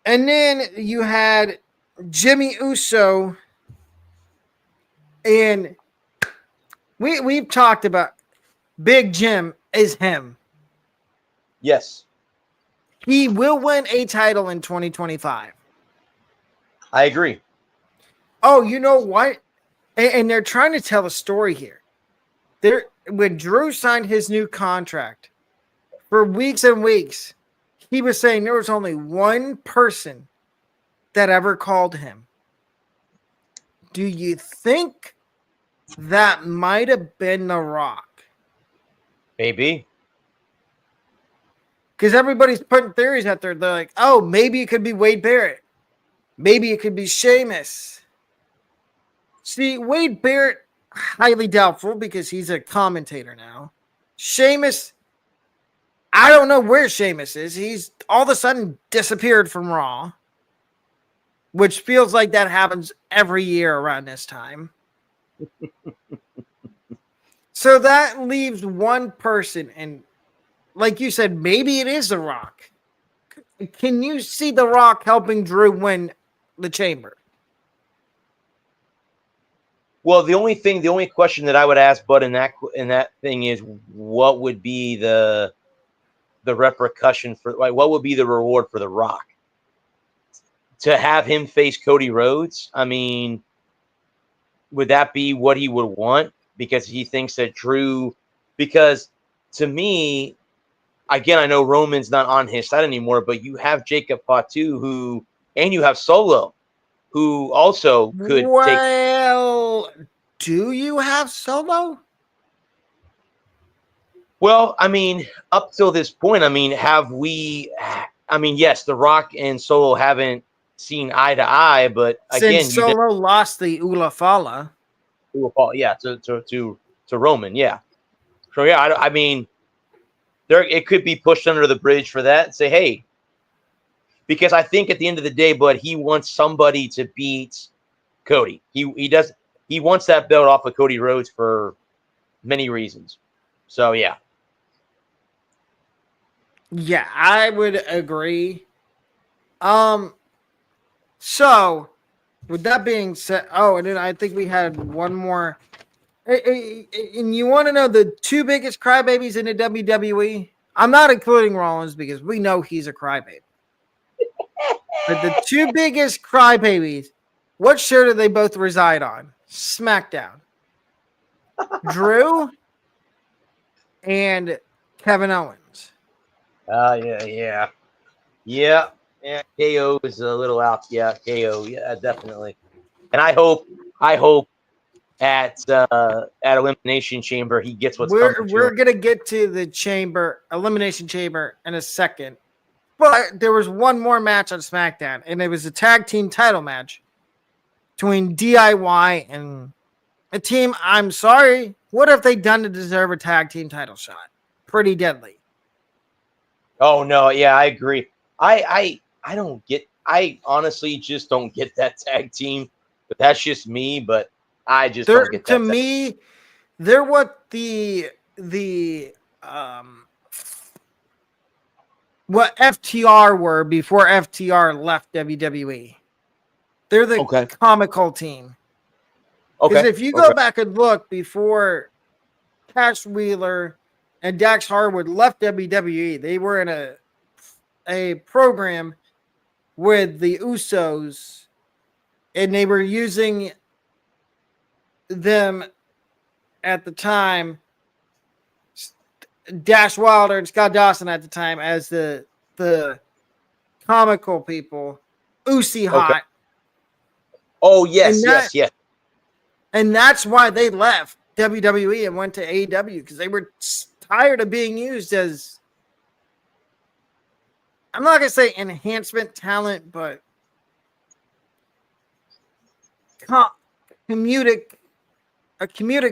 And then you had Jimmy Uso, and we've talked about Big Jim is him. Yes. He will win a title in 2025. I agree. Oh, you know what? And they're trying to tell a story here. When Drew signed his new contract, for weeks and weeks, he was saying there was only one person that ever called him. Do you think that might have been The Rock? Maybe. Because everybody's putting theories out there. They're like, oh, maybe it could be Wade Barrett. Maybe it could be Sheamus. See, Wade Barrett, highly doubtful because he's a commentator now. Sheamus, I don't know where Sheamus is. He's all of a sudden disappeared from Raw, which feels like that happens every year around this time. So that leaves one person, and like you said, maybe it is The Rock. Can you see The Rock helping Drew win the Chamber? Well, the only question that I would ask Bud in that thing is, what would be the repercussion for, like, what would be the reward for The Rock to have him face Cody Rhodes? I mean, would that be what he would want? Because he thinks that Drew, because to me, again, I know Roman's not on his side anymore, but you have Jacob Fatu and you have Solo, who also could take. Well, do you have Solo? Well, I mean, up till this point, I mean, yes, The Rock and Solo haven't seen eye to eye, but again, Since Solo lost the Ula Fala. Yeah, to Roman, yeah. So yeah, I mean, it could be pushed under the bridge for that and say, hey, because I think at the end of the day, but he wants somebody to beat Cody. He wants that belt off of Cody Rhodes for many reasons. So yeah. Yeah, I would agree. So with that being said, and then I think we had one more. And you want to know the two biggest crybabies in the WWE? I'm not including Rollins because we know he's a crybaby. But the two biggest crybabies, what show do they both reside on? SmackDown. Drew and Kevin Owens. Yeah. KO is a little out. Yeah, KO. Yeah, definitely. And I hope at Elimination Chamber he gets what's coming to We're him. gonna get to the Elimination Chamber in a second. But there was one more match on SmackDown, and it was a tag team title match between DIY and a team. I'm sorry. What have they done to deserve a tag team title shot? Pretty deadly. Oh no, yeah, I agree. I don't get. I honestly just don't get that tag team. But that's just me. But I just don't get that. To me, they're what the what FTR were before FTR left WWE. They're the comical team. Because if you go back and look before Cash Wheeler and Dax Harwood left WWE, they were in a program with the Usos, and they were using them at the time, Dash Wilder and Scott Dawson at the time, as the comical people. Usi Hot. Oh, yes. And that's why they left WWE and went to AEW, because they were tired of being used as, I'm not going to say enhancement talent, but a comedic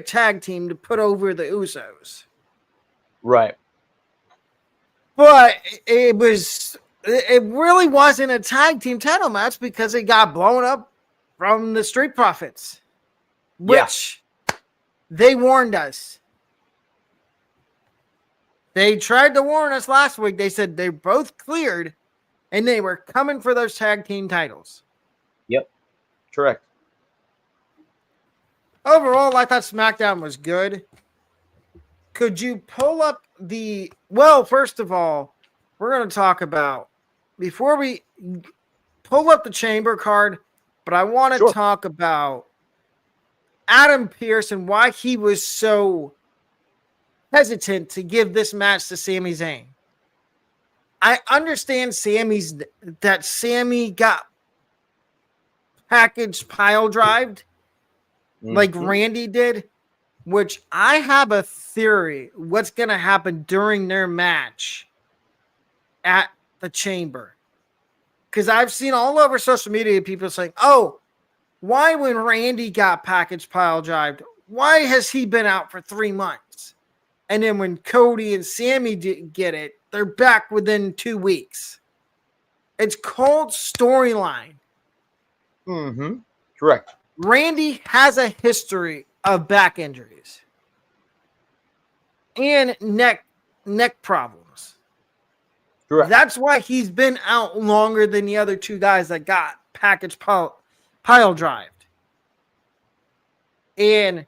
tag team to put over the Usos. Right. But it really wasn't a tag team title match because it got blown up from the Street Profits, which they warned us. They tried to warn us last week. They said they both cleared and they were coming for those tag team titles. Yep. Correct. Overall, I thought SmackDown was good. Could you pull up well, first of all, we're going to talk about, before we pull up the Chamber card, but I want to talk about Adam Pearce and why he was so hesitant to give this match to Sami Zayn. I understand that Sami got package pile drived like Randy did, which I have a theory what's going to happen during their match at the Chamber. Because I've seen all over social media people saying, oh, why when Randy got package pile drived, why has he been out for 3 months? And then when Cody and Sami get it, they're back within 2 weeks. It's called storyline. Correct. Randy has a history of back injuries and neck problems. Correct. That's why he's been out longer than the other two guys that got package pile drived. And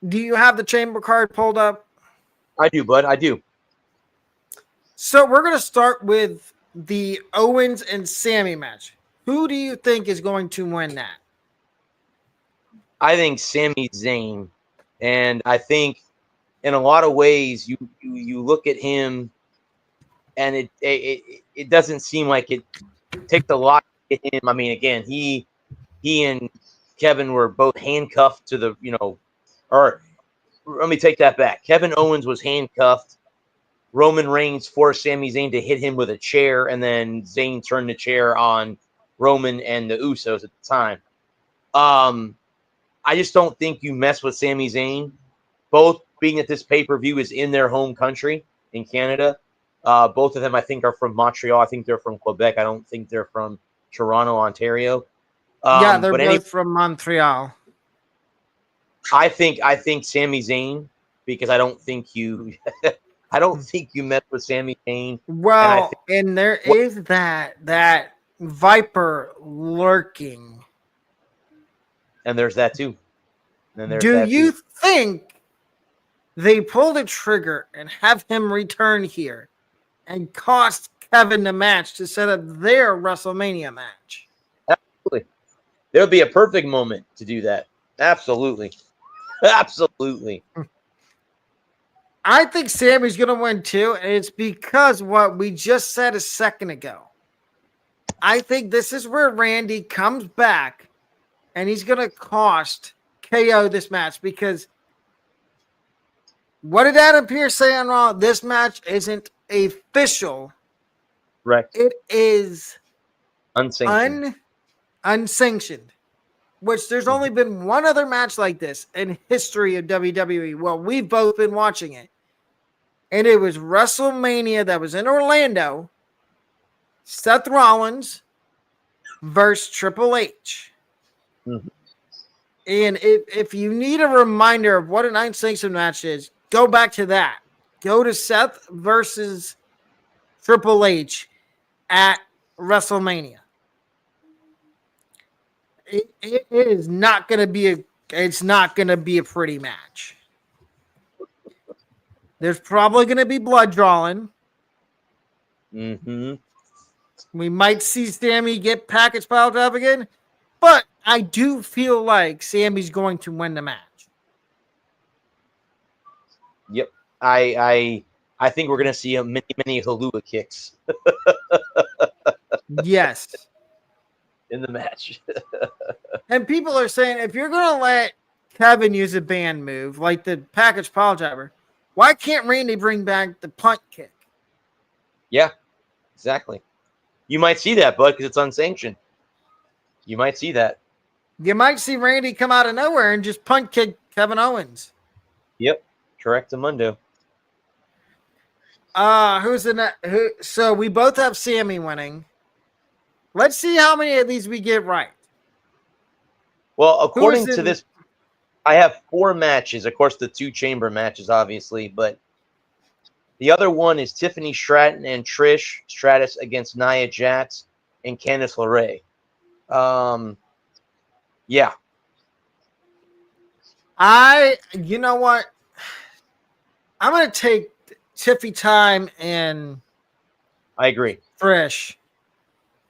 do you have the Chamber card pulled up? I do, bud. I do. So we're going to start with the Owens and Sami match. Who do you think is going to win that? I think Sami Zayn, and I think in a lot of ways you look at him, and it doesn't seem like it takes a lot to get him. I mean, again, he and Kevin were both handcuffed to the, or let me take that back. Kevin Owens was handcuffed. Roman Reigns forced Sami Zayn to hit him with a chair, and then Zayn turned the chair on Roman and the Usos at the time. I just don't think you mess with Sami Zayn, both being that this pay-per-view is in their home country in Canada. Both of them, I think, are from Montreal. I think they're from Quebec. I don't think they're from Toronto, Ontario. Yeah, they're both from Montreal. I think Sami Zayn, because I don't think you mess with Sami Zayn. Well, and there is that Viper lurking. And there's that too. Do you think they pull the trigger and have him return here and cost Kevin the match to set up their WrestleMania match? Absolutely. There'll be a perfect moment to do that. Absolutely. Absolutely. I think Sammy's going to win too, and it's because what we just said a second ago. I think this is where Randy comes back, and he's going to cost KO this match because what did Adam Pearce say on Raw? This match isn't official. Right. It is Unsanctioned. unsanctioned, which there's only been one other match like this in history of WWE. Well, we've both been watching it. And it was WrestleMania that was in Orlando. Seth Rollins versus Triple H. Mm-hmm. And if you need a reminder of what an unsanctioned match is, go back to that. Go to Seth versus Triple H at WrestleMania. It is not going to be it's not going to be a pretty match. There's probably going to be blood drawing. Mm-hmm. We might see Sammy get package piled up again, but I do feel like Sammy's going to win the match. Yep. I think we're gonna see many Halua kicks Yes. in the match. And people are saying if you're going to let Kevin use a band move like the package pile driver, why can't Randy bring back the punt kick? Yeah, exactly. You might see that, bud, because it's unsanctioned. You might see that. You might see Randy come out of nowhere and just punt kick Kevin Owens. Yep. Correctamundo. Who's the next? So we both have Sammy winning. Let's see how many of these we get right. Well, according to this, I have 4 matches. Of course, the 2 chamber matches, obviously, but the other one is Tiffany Stratton and Trish Stratus against Nia Jax and Candice LeRae. Yeah. You know what? I'm going to take Tiffy Time and I agree. Trish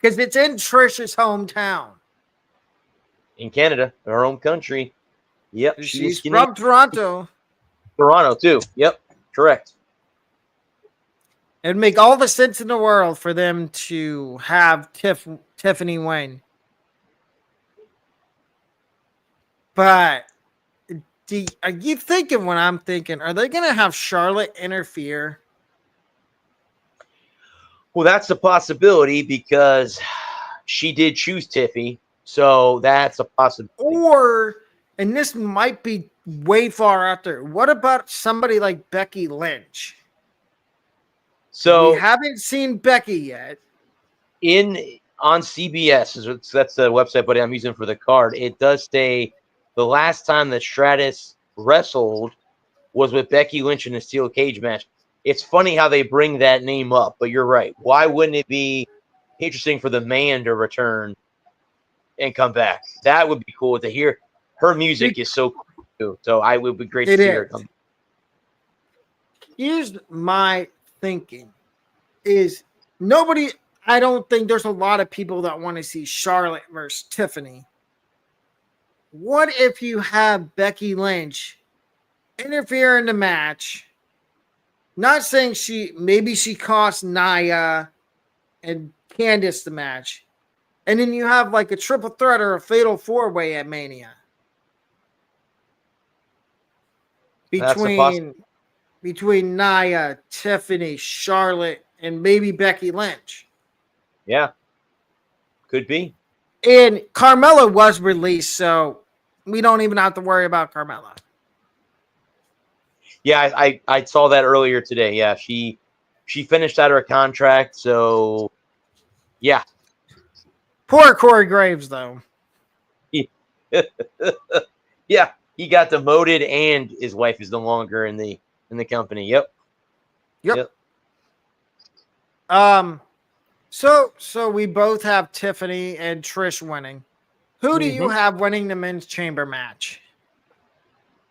because it's in Trish's hometown. In Canada, her home country. Yep. She's from Toronto. Toronto, too. Yep. Correct. It'd make all the sense in the world for them to have Tiffany win. But are you thinking what I'm thinking? Are they going to have Charlotte interfere? Well, that's a possibility because she did choose Tiffy. So that's a possibility. And this might be way far out there. What about somebody like Becky Lynch? So we haven't seen Becky yet. On CBS, that's the website, but I'm using for the card. It does say the last time that Stratus wrestled was with Becky Lynch in a steel cage match. It's funny how they bring that name up, but you're right. Why wouldn't it be interesting for the man to return and come back? That would be cool to hear. Her music is so cool too. So I would be great to see her come. Here's my thinking is I don't think there's a lot of people that want to see Charlotte versus Tiffany. What if you have Becky Lynch interfere in the match? Not saying maybe she cost Nia and Candice the match. And then you have like a triple threat or a fatal 4-way at Mania. Between Nia, Tiffany, Charlotte, and maybe Becky Lynch. Yeah. Could be. And Carmella was released, so we don't even have to worry about Carmella. Yeah, I saw that earlier today. Yeah, she finished out her contract, so yeah. Poor Corey Graves, though. Yeah, he got demoted, and his wife is no longer in the company. Yep. So we both have Tiffany and Trish winning. Who do you have winning the men's chamber match?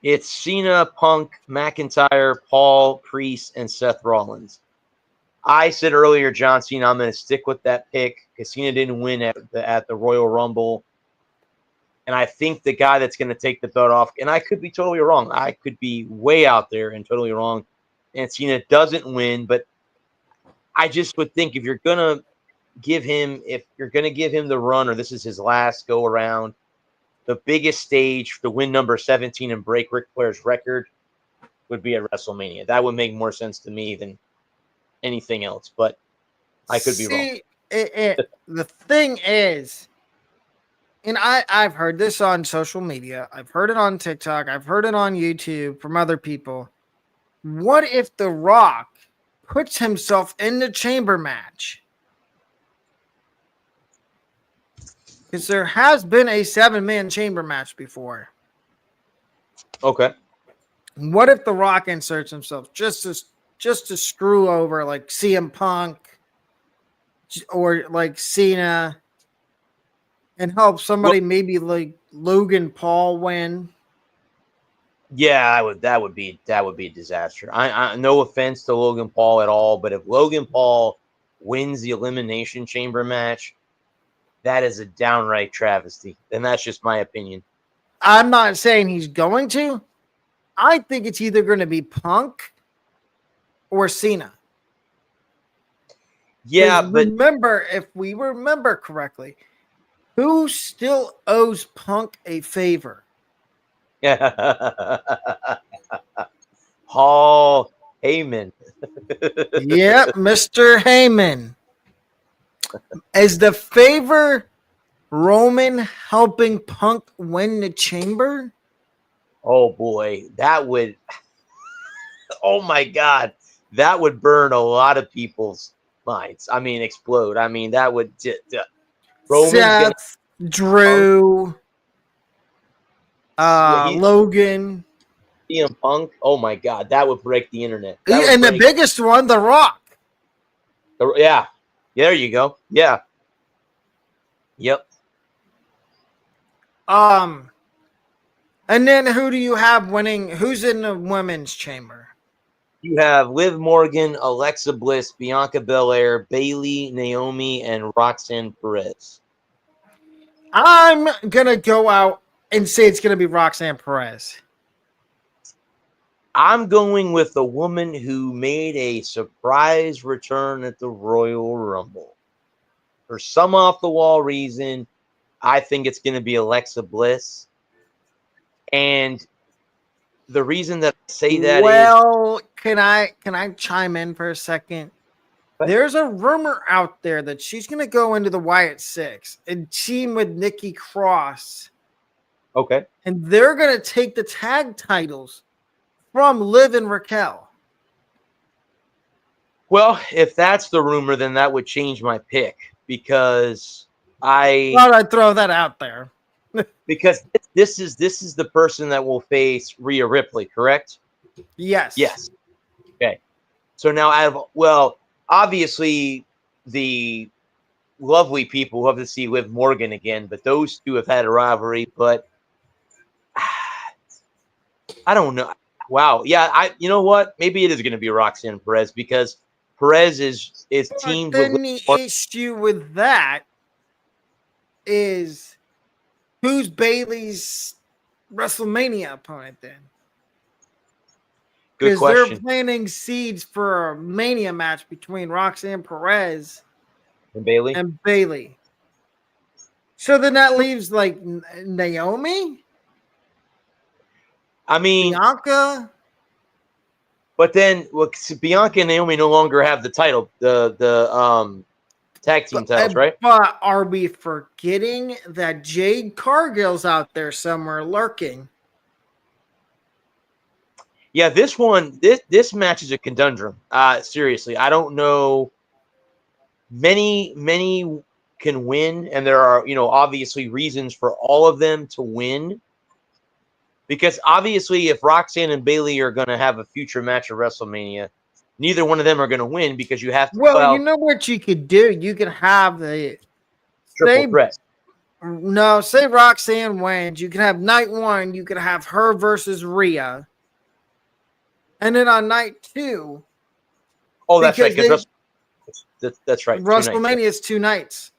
It's Cena, Punk, McIntyre, Paul, Priest, and Seth Rollins. I said earlier, John Cena, I'm going to stick with that pick because Cena didn't win at the Royal Rumble. And I think the guy that's going to take the belt off, and I could be totally wrong. I could be way out there and totally wrong. And Cena doesn't win, but I just would think if you're going to give him the run, or this is his last go around, the biggest stage to win number 17 and break Ric Flair's record would be at WrestleMania. That would make more sense to me than anything else, but I could be wrong. The thing is, and I've heard this on social media, I've heard it on TikTok, I've heard it on YouTube from other people. What if The Rock puts himself in the chamber match? Because there has been a 7-man chamber match before. Okay. What if The Rock inserts himself just to screw over like CM Punk or like Cena and help somebody maybe like Logan Paul win? Yeah, that would be a disaster. I no offense to Logan Paul at all, but if Logan Paul wins the Elimination Chamber match, that is a downright travesty. And that's just my opinion. I'm not saying he's going to. I think it's either going to be Punk or Cena. Yeah, but remember, if we remember correctly, who still owes Punk a favor? Paul Heyman. Yep, Mr. Heyman. Is the favor Roman helping Punk win the chamber? Oh boy, that would. Oh my God, that would burn a lot of people's minds. I mean, explode. I mean, that would. Seth, Drew, Logan, CM Punk. Oh my God, that would break the internet. And the biggest one, The Rock. Yeah, there you go. Yeah. Yep. And then who do you have winning? Who's in the women's chamber? You have Liv Morgan, Alexa Bliss, Bianca Belair, Bayley, Naomi, and Roxanne Perez. I'm gonna go out and say it's gonna be Roxanne Perez. I'm going with the woman who made a surprise return at the Royal Rumble. For some off-the-wall reason, I think it's going to be Alexa Bliss. And the reason that I say that can I chime in for a second? There's a rumor out there that she's going to go into the Wyatt Six and team with Nikki Cross. Okay. And they're going to take the tag titles from Liv and Raquel. Well, if that's the rumor, then that would change my pick because I thought I'd throw that out there. Because this is the person that will face Rhea Ripley, correct? Yes. Yes. Okay. So now obviously the lovely people love to see Liv Morgan again, but those two have had a rivalry, but I don't know. Wow. Yeah, you know what? Maybe it is going to be Roxanne Perez because Perez is teamed with. The issue with that is who's Bayley's WrestleMania opponent then? Good question. They're planting seeds for a Mania match between Roxanne Perez and Bayley. So then that leaves like Naomi. I mean, Bianca. But then, Bianca and Naomi no longer have the title, the tag team titles, right? But are we forgetting that Jade Cargill's out there somewhere lurking? Yeah, this match is a conundrum. Seriously, I don't know. Many can win, and there are obviously reasons for all of them to win. Because obviously, if Roxanne and Bayley are going to have a future match at WrestleMania, neither one of them are going to win because you have to. Well, you know what you could do? You could have the triple threat. No, say Roxanne wins. You can have night one. You could have her versus Rhea, and then on night two. Oh, that's right. That's right. WrestleMania is 2 nights.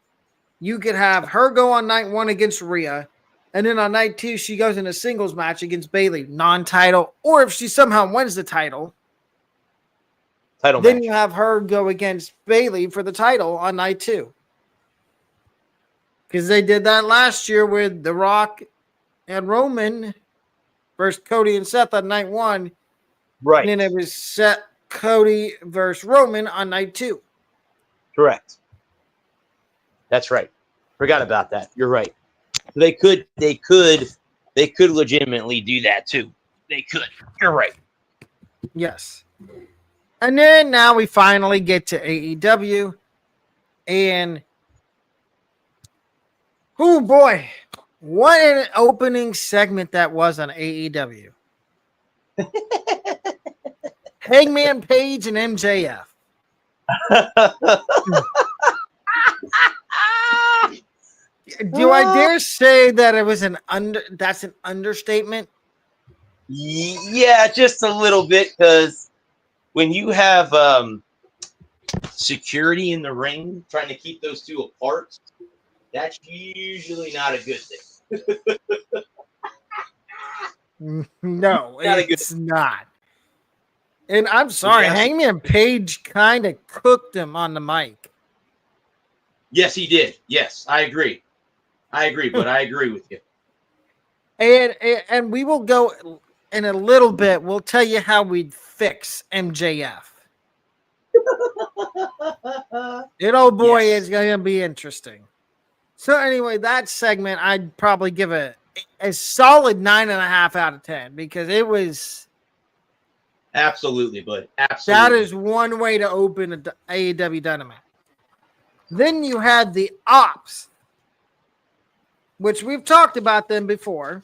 You could have her go on night one against Rhea. And then on night 2, she goes in a singles match against Bayley, non-title. Or if she somehow wins the title Title then match. you have her go against Bayley for the title on night 2. Because they did that last year with The Rock and Roman versus Cody and Seth on night 1. Right. And then it was Seth, Cody versus Roman on night 2. Correct. That's right. Forgot about that. You're right. They could legitimately do that too. They could. You're right. Yes. And then now we finally get to AEW. And oh boy, what an opening segment that was on AEW. Hangman Page and MJF. Do I dare say that it was that's an understatement? Yeah, just a little bit, because when you have security in the ring trying to keep those two apart, that's usually not a good thing. No, it's not. And I'm sorry, Yeah. Hangman Page kind of cooked him on the mic. Yes, he did. Yes, I agree. But I agree with you. And we will go in a little bit. We'll tell you how we'd fix MJF. And oh boy, Yes. it's going to be interesting. So anyway, that segment I'd probably give a solid 9.5 out of 10 because it was absolutely, bud. Absolutely. That is one way to open a AEW Dynamite. Then you had the Ops, which we've talked about them before.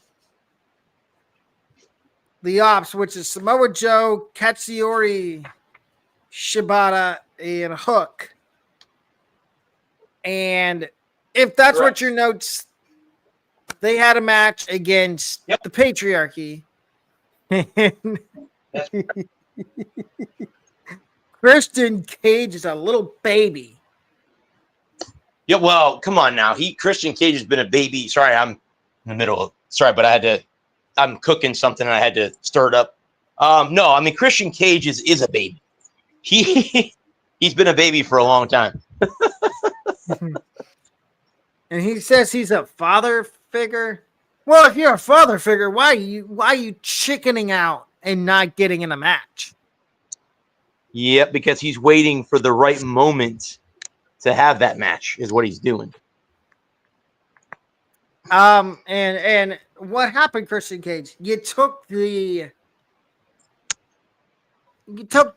The Ops, which is Samoa Joe, Katsuyori Shibata, and Hook. And if that's Correct. what your notes, they had a match against the Patriarchy. Christian Cage is a little baby. Yeah, well, come on now. Christian Cage has been a baby. Sorry, I'm in the middle of. Sorry, but I'm cooking something and I had to stir it up. No, I mean Christian Cage is a baby. He's been a baby for a long time. And he says he's a father figure. Well, if you're a father figure, why are you chickening out and not getting in a match? Yep, because he's waiting for the right moment to have that match is what he's doing. And what happened, Christian Cage? You took the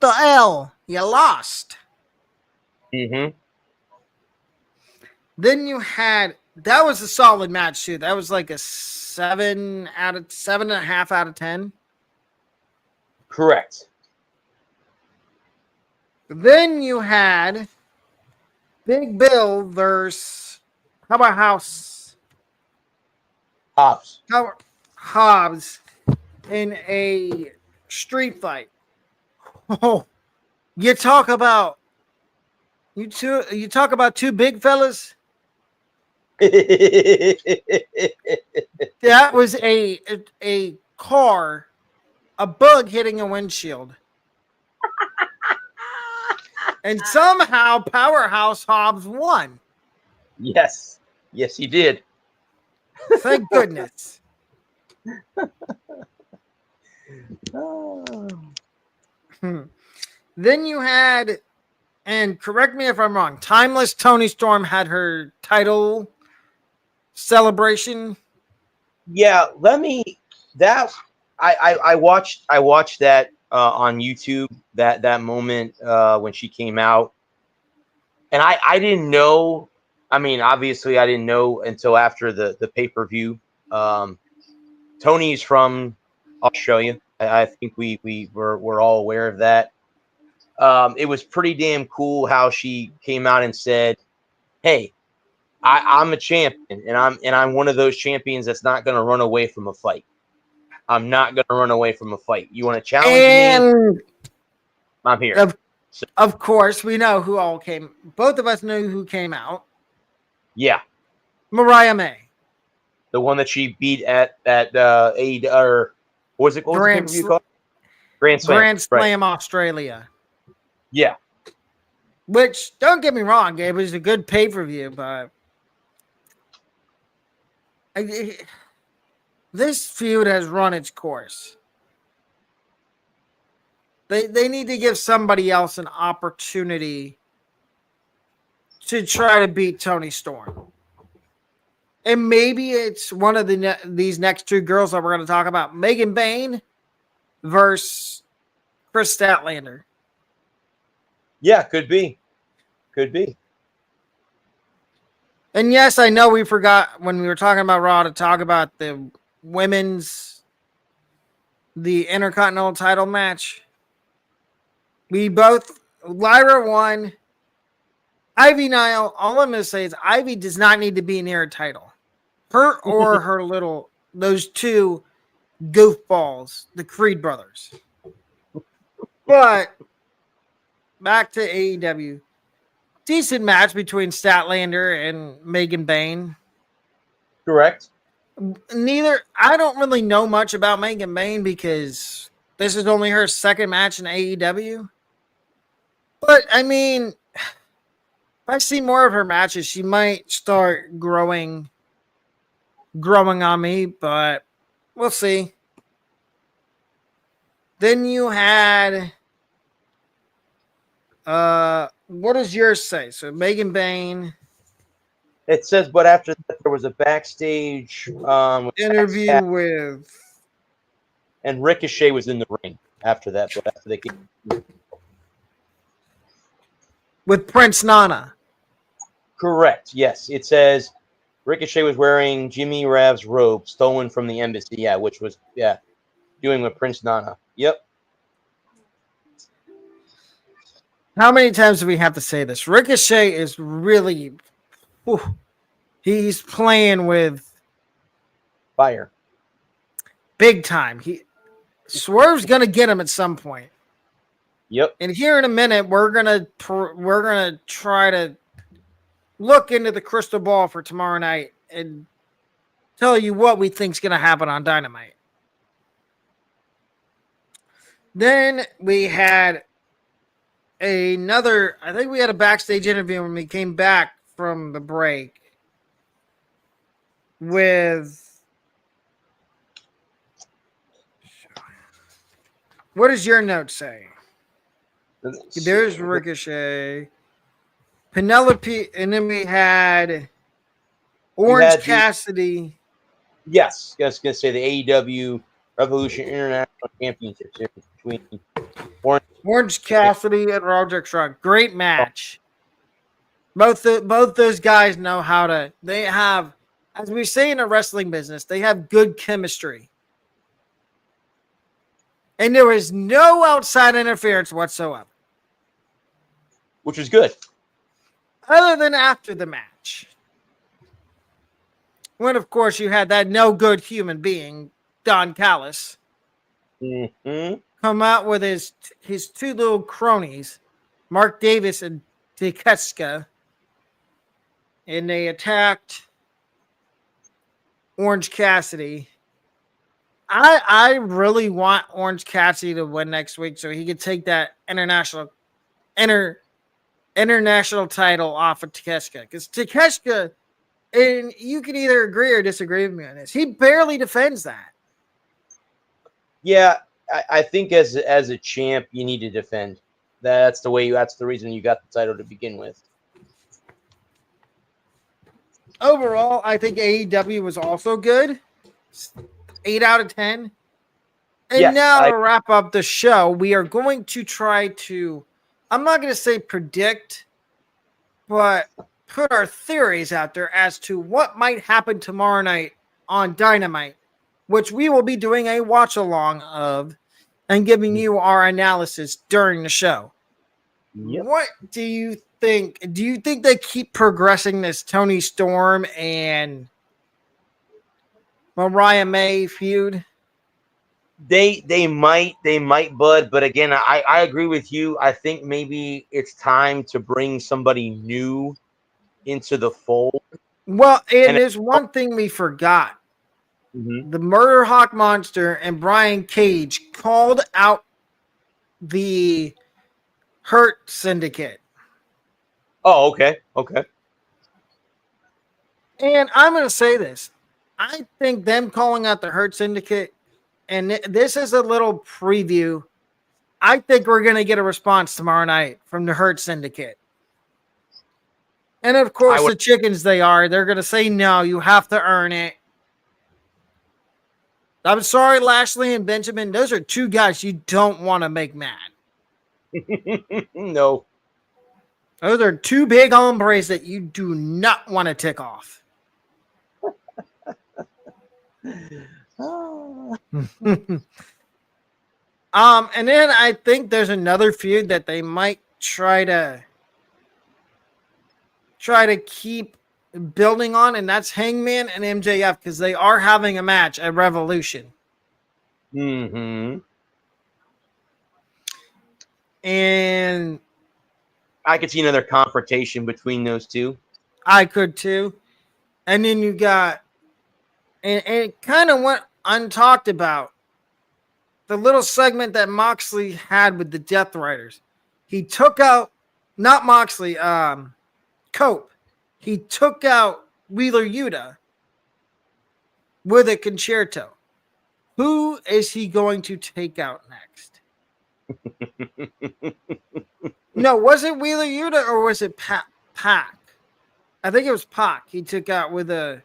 L. You lost. Mm-hmm. Then you had that was a solid match too. That was like a 7.5 out of 10. Correct. Then you had Big Bill versus Hobbs in a street fight. Oh, you talk about two big fellas. That was a car, a bug hitting a windshield. And somehow Powerhouse Hobbs won. Yes, he did. Thank goodness. Then you had, and correct me if I'm wrong, Timeless Tony Storm had her title celebration. Yeah, I watched that on YouTube, that moment when she came out. And I didn't know. I mean, obviously I didn't know until after the pay-per-view. Tony's from Australia. I think we're all aware of that. It was pretty damn cool how she came out and said, "Hey, I'm a champion, and I'm one of those champions that's not going to run away from a fight. I'm not going to run away from a fight. You want to challenge me? I'm here." Of course, we know who all came. Both of us knew who came out. Yeah, Mariah May. The one that she beat at AEW, or what was it? What was the pay-per-view called? Grand Slam. Grand Right. Slam Australia. Yeah. Which, don't get me wrong, Gabe, it was a good pay-per-view, but this feud has run its course. They need to give somebody else an opportunity to try to beat Toni Storm. And maybe it's one of these next two girls that we're going to talk about. Megan Bayne versus Chris Statlander. Yeah, could be. Could be. And yes, I know we forgot when we were talking about Raw to talk about the Intercontinental title match. Lyra won. Ivy Nile, all I'm going to say is Ivy does not need to be near a title. Her or those two goofballs, the Creed brothers. But back to AEW. Decent match between Statlander and Megan Bayne. Correct. I don't really know much about Megan Bayne because this is only her second match in AEW. But I mean, if I see more of her matches, she might start growing on me, but we'll see. Then you had what does yours say? So Megan Bayne. It says, but after that, there was a backstage interview with, and Ricochet was in the ring after that. But after they came with Prince Nana. Correct. Yes, it says Ricochet was wearing Jimmy Rav's robe stolen from the embassy. Yeah, which was doing with Prince Nana. Yep. How many times do we have to say this? Ricochet is really, he's playing with fire, big time. Swerve's gonna get him at some point. Yep. And here in a minute, we're gonna try to look into the crystal ball for tomorrow night and tell you what we think's gonna happen on Dynamite. Then we had I think we had a backstage interview when we came back from the break with, what does your note say? There's Ricochet, Penelope, and then we had Orange Cassidy. Yes, I was going to say the AEW Revolution International Championship Series between Orange Cassidy and Roderick Strong. Great match. Both those guys know how to. They have, as we say in a wrestling business, they have good chemistry. And there was no outside interference whatsoever. Which is good. Other than after the match. When, of course, you had that no good human being, Don Callis, come out with his two little cronies, Mark Davis and Takeshita, and they attacked Orange Cassidy. I really want Orange Cassidy to win next week so he could take that international title off of Takeshita. Because Takeshita, and you can either agree or disagree with me on this, he barely defends that. Yeah, I think as a champ, you need to defend. That's the reason you got the title to begin with. Overall, I think AEW was also good. 8 out of 10. And yes, to wrap up the show, we are going to try to, I'm not going to say predict, but put our theories out there as to what might happen tomorrow night on Dynamite, which we will be doing a watch along of and giving you our analysis during the show. Yep. What do you think? Do you think they keep progressing this Toni Storm and Mariah May feud? They might, Bud. But again, I agree with you. I think maybe it's time to bring somebody new into the fold. Well, and there's one thing we forgot. the Murder Hawk Monster and Brian Cage called out the Hurt Syndicate. Oh, okay. Okay. And I'm going to say this. I think them calling out the Hurt Syndicate, and this is a little preview. I think we're going to get a response tomorrow night from the Hurt Syndicate. And of course, the chickens they're going to say, no, you have to earn it. I'm sorry, Lashley and Benjamin. Those are two guys you don't want to make mad. No. Those are two big hombres that you do not want to tick off. And then I think there's another feud that they might try to keep building on, and that's Hangman and MJF, because they are having a match at Revolution. Mm-hmm. And I could see another confrontation between those two. I could too. And then you got, and it kind of went untalked about, the little segment that Moxley had with the Death Riders. He took out, not Moxley, Cope. He took out Wheeler Yuta with a concerto. Who is he going to take out next? No, was it Wheeler Yuta or was it Pac? I think it was Pac. He took out with a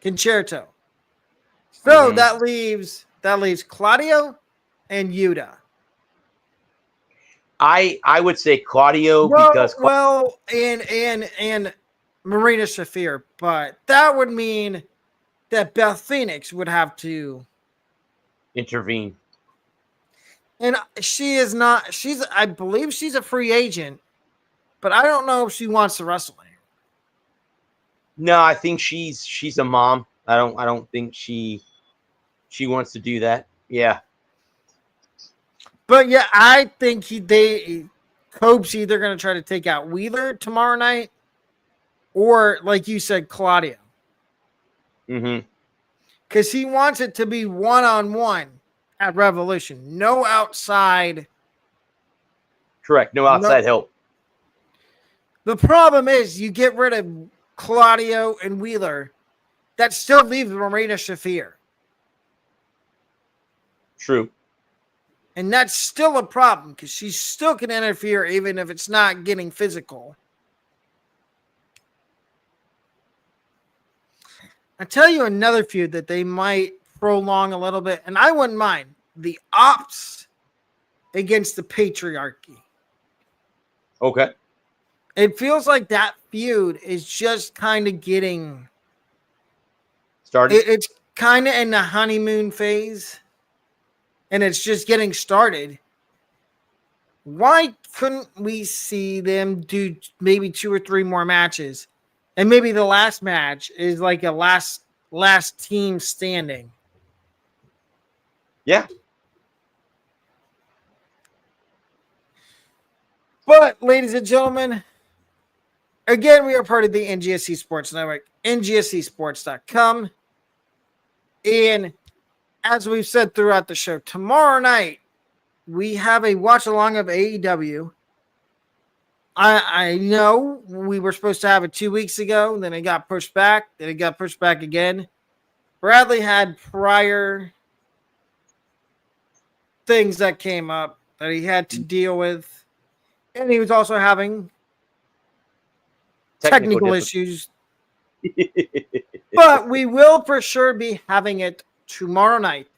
concerto. So that leaves Claudio and Yuta. I would say Claudio because and Marina Shafir, but that would mean that Beth Phoenix would have to intervene. And she is not. I believe she's a free agent, but I don't know if she wants to wrestle anymore. No, I think she's a mom. I don't think she wants to do that. Yeah. But yeah, I think Cope's either going to try to take out Wheeler tomorrow night, or like you said, Claudio. Mm-hmm. Because he wants it to be 1-on-1 at Revolution. No outside. Correct. No outside help. The problem is you get rid of Claudio and Wheeler. That still leaves Marina Shafir. True. And that's still a problem because she still can interfere even if it's not getting physical. I'll tell you another feud that they might prolong a little bit, and I wouldn't mind. The Ops against the Patriarchy. Okay. It feels like that feud is just kind of getting started. It's kind of in the honeymoon phase, and it's just getting started. Why couldn't we see them do maybe 2 or 3 more matches? And maybe the last match is like a last team standing. Yeah. But, ladies and gentlemen, again, we are part of the NGSC Sports Network, ngscsports.com. And as we've said throughout the show, tomorrow night, we have a watch-along of AEW. I know we were supposed to have it 2 weeks ago, then it got pushed back, then it got pushed back again. Bradley had prior things that came up that he had to deal with, and he was also having technical issues. But we will for sure be having it tomorrow night.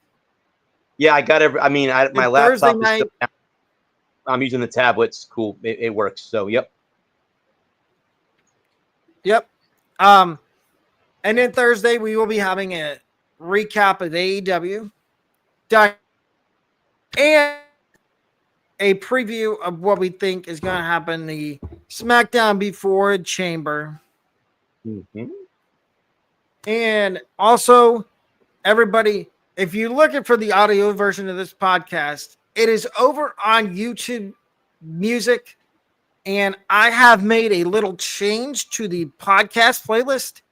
Yeah, I got my laptop is still down. I'm using the tablets. Cool. It works. So, yep. Yep. And then Thursday, we will be having a recap of AEW and a preview of what we think is going to happen the SmackDown before Chamber. Mm-hmm. And also, everybody, if you're looking for the audio version of this podcast, it is over on YouTube Music, and I have made a little change to the podcast playlist.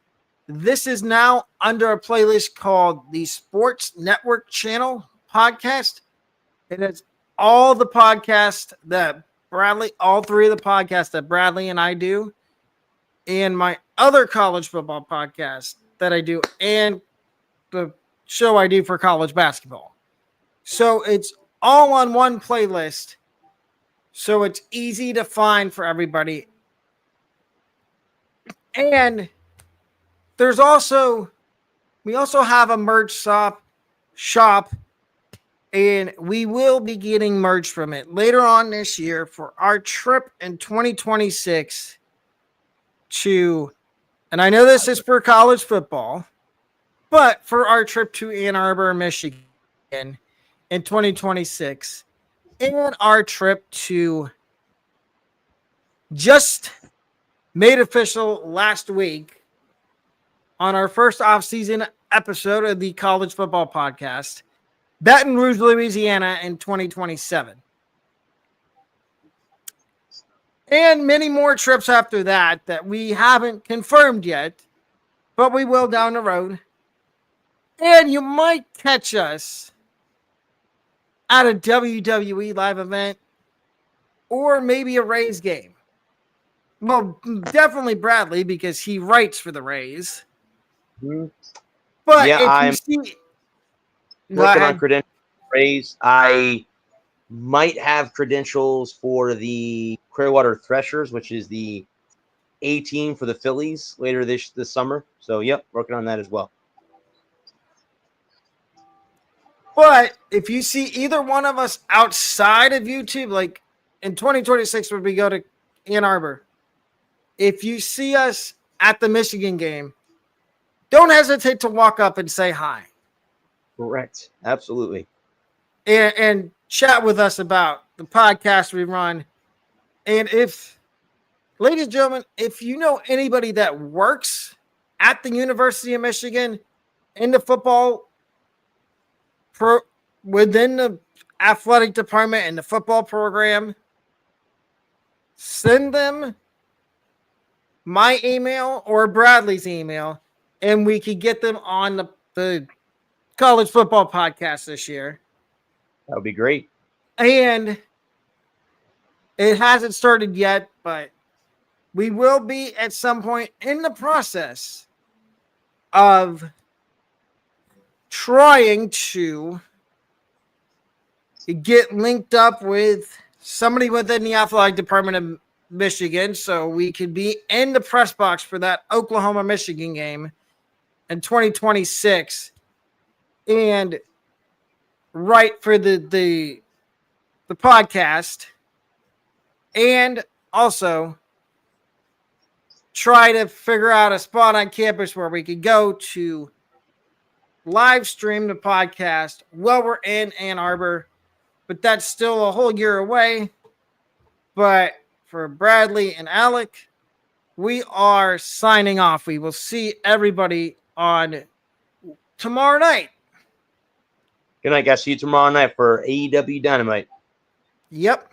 This is now under a playlist called the Sports Network Channel Podcast. It is all the podcasts that all three of the podcasts that Bradley and I do, and my other college football podcast that I do, and the show I do for college basketball. So it's all on one playlist. So it's easy to find for everybody. And we also have a merch shop, and we will be getting merch from it later on this year for our trip in 2026 and I know this is for college football, but for our trip to Ann Arbor, Michigan in 2026, and our trip to just made official last week on our first off-season episode of the College Football Podcast, Baton Rouge, Louisiana in 2027. And many more trips after that we haven't confirmed yet, but we will down the road. And you might catch us at a WWE live event or maybe a Rays game. Well, definitely Bradley because he writes for the Rays. Mm-hmm. But yeah, if I'm you see, working on credentials for Rays. I might have credentials for the Clearwater Threshers, which is the A team for the Phillies later this summer. So, yep, working on that as well. But if you see either one of us outside of YouTube, like in 2026 when we go to Ann Arbor, if you see us at the Michigan game, don't hesitate to walk up and say hi. Correct. Absolutely. And chat with us about the podcast we run. And ladies and gentlemen, if you know anybody that works at the University of Michigan in the football within the athletic department and the football program, send them my email or Bradley's email, and we could get them on the college football podcast this year. That would be great. And it hasn't started yet, but we will be at some point in the process of trying to get linked up with somebody within the athletic department of Michigan so we could be in the press box for that Oklahoma-Michigan game in 2026 and write for the podcast, and also try to figure out a spot on campus where we could go to live stream the podcast while we're in Ann Arbor. But that's still a whole year away. But for Bradley and Alec, we are signing off. We will see everybody on tomorrow night. Good night, guys. See you tomorrow night for AEW Dynamite. Yep.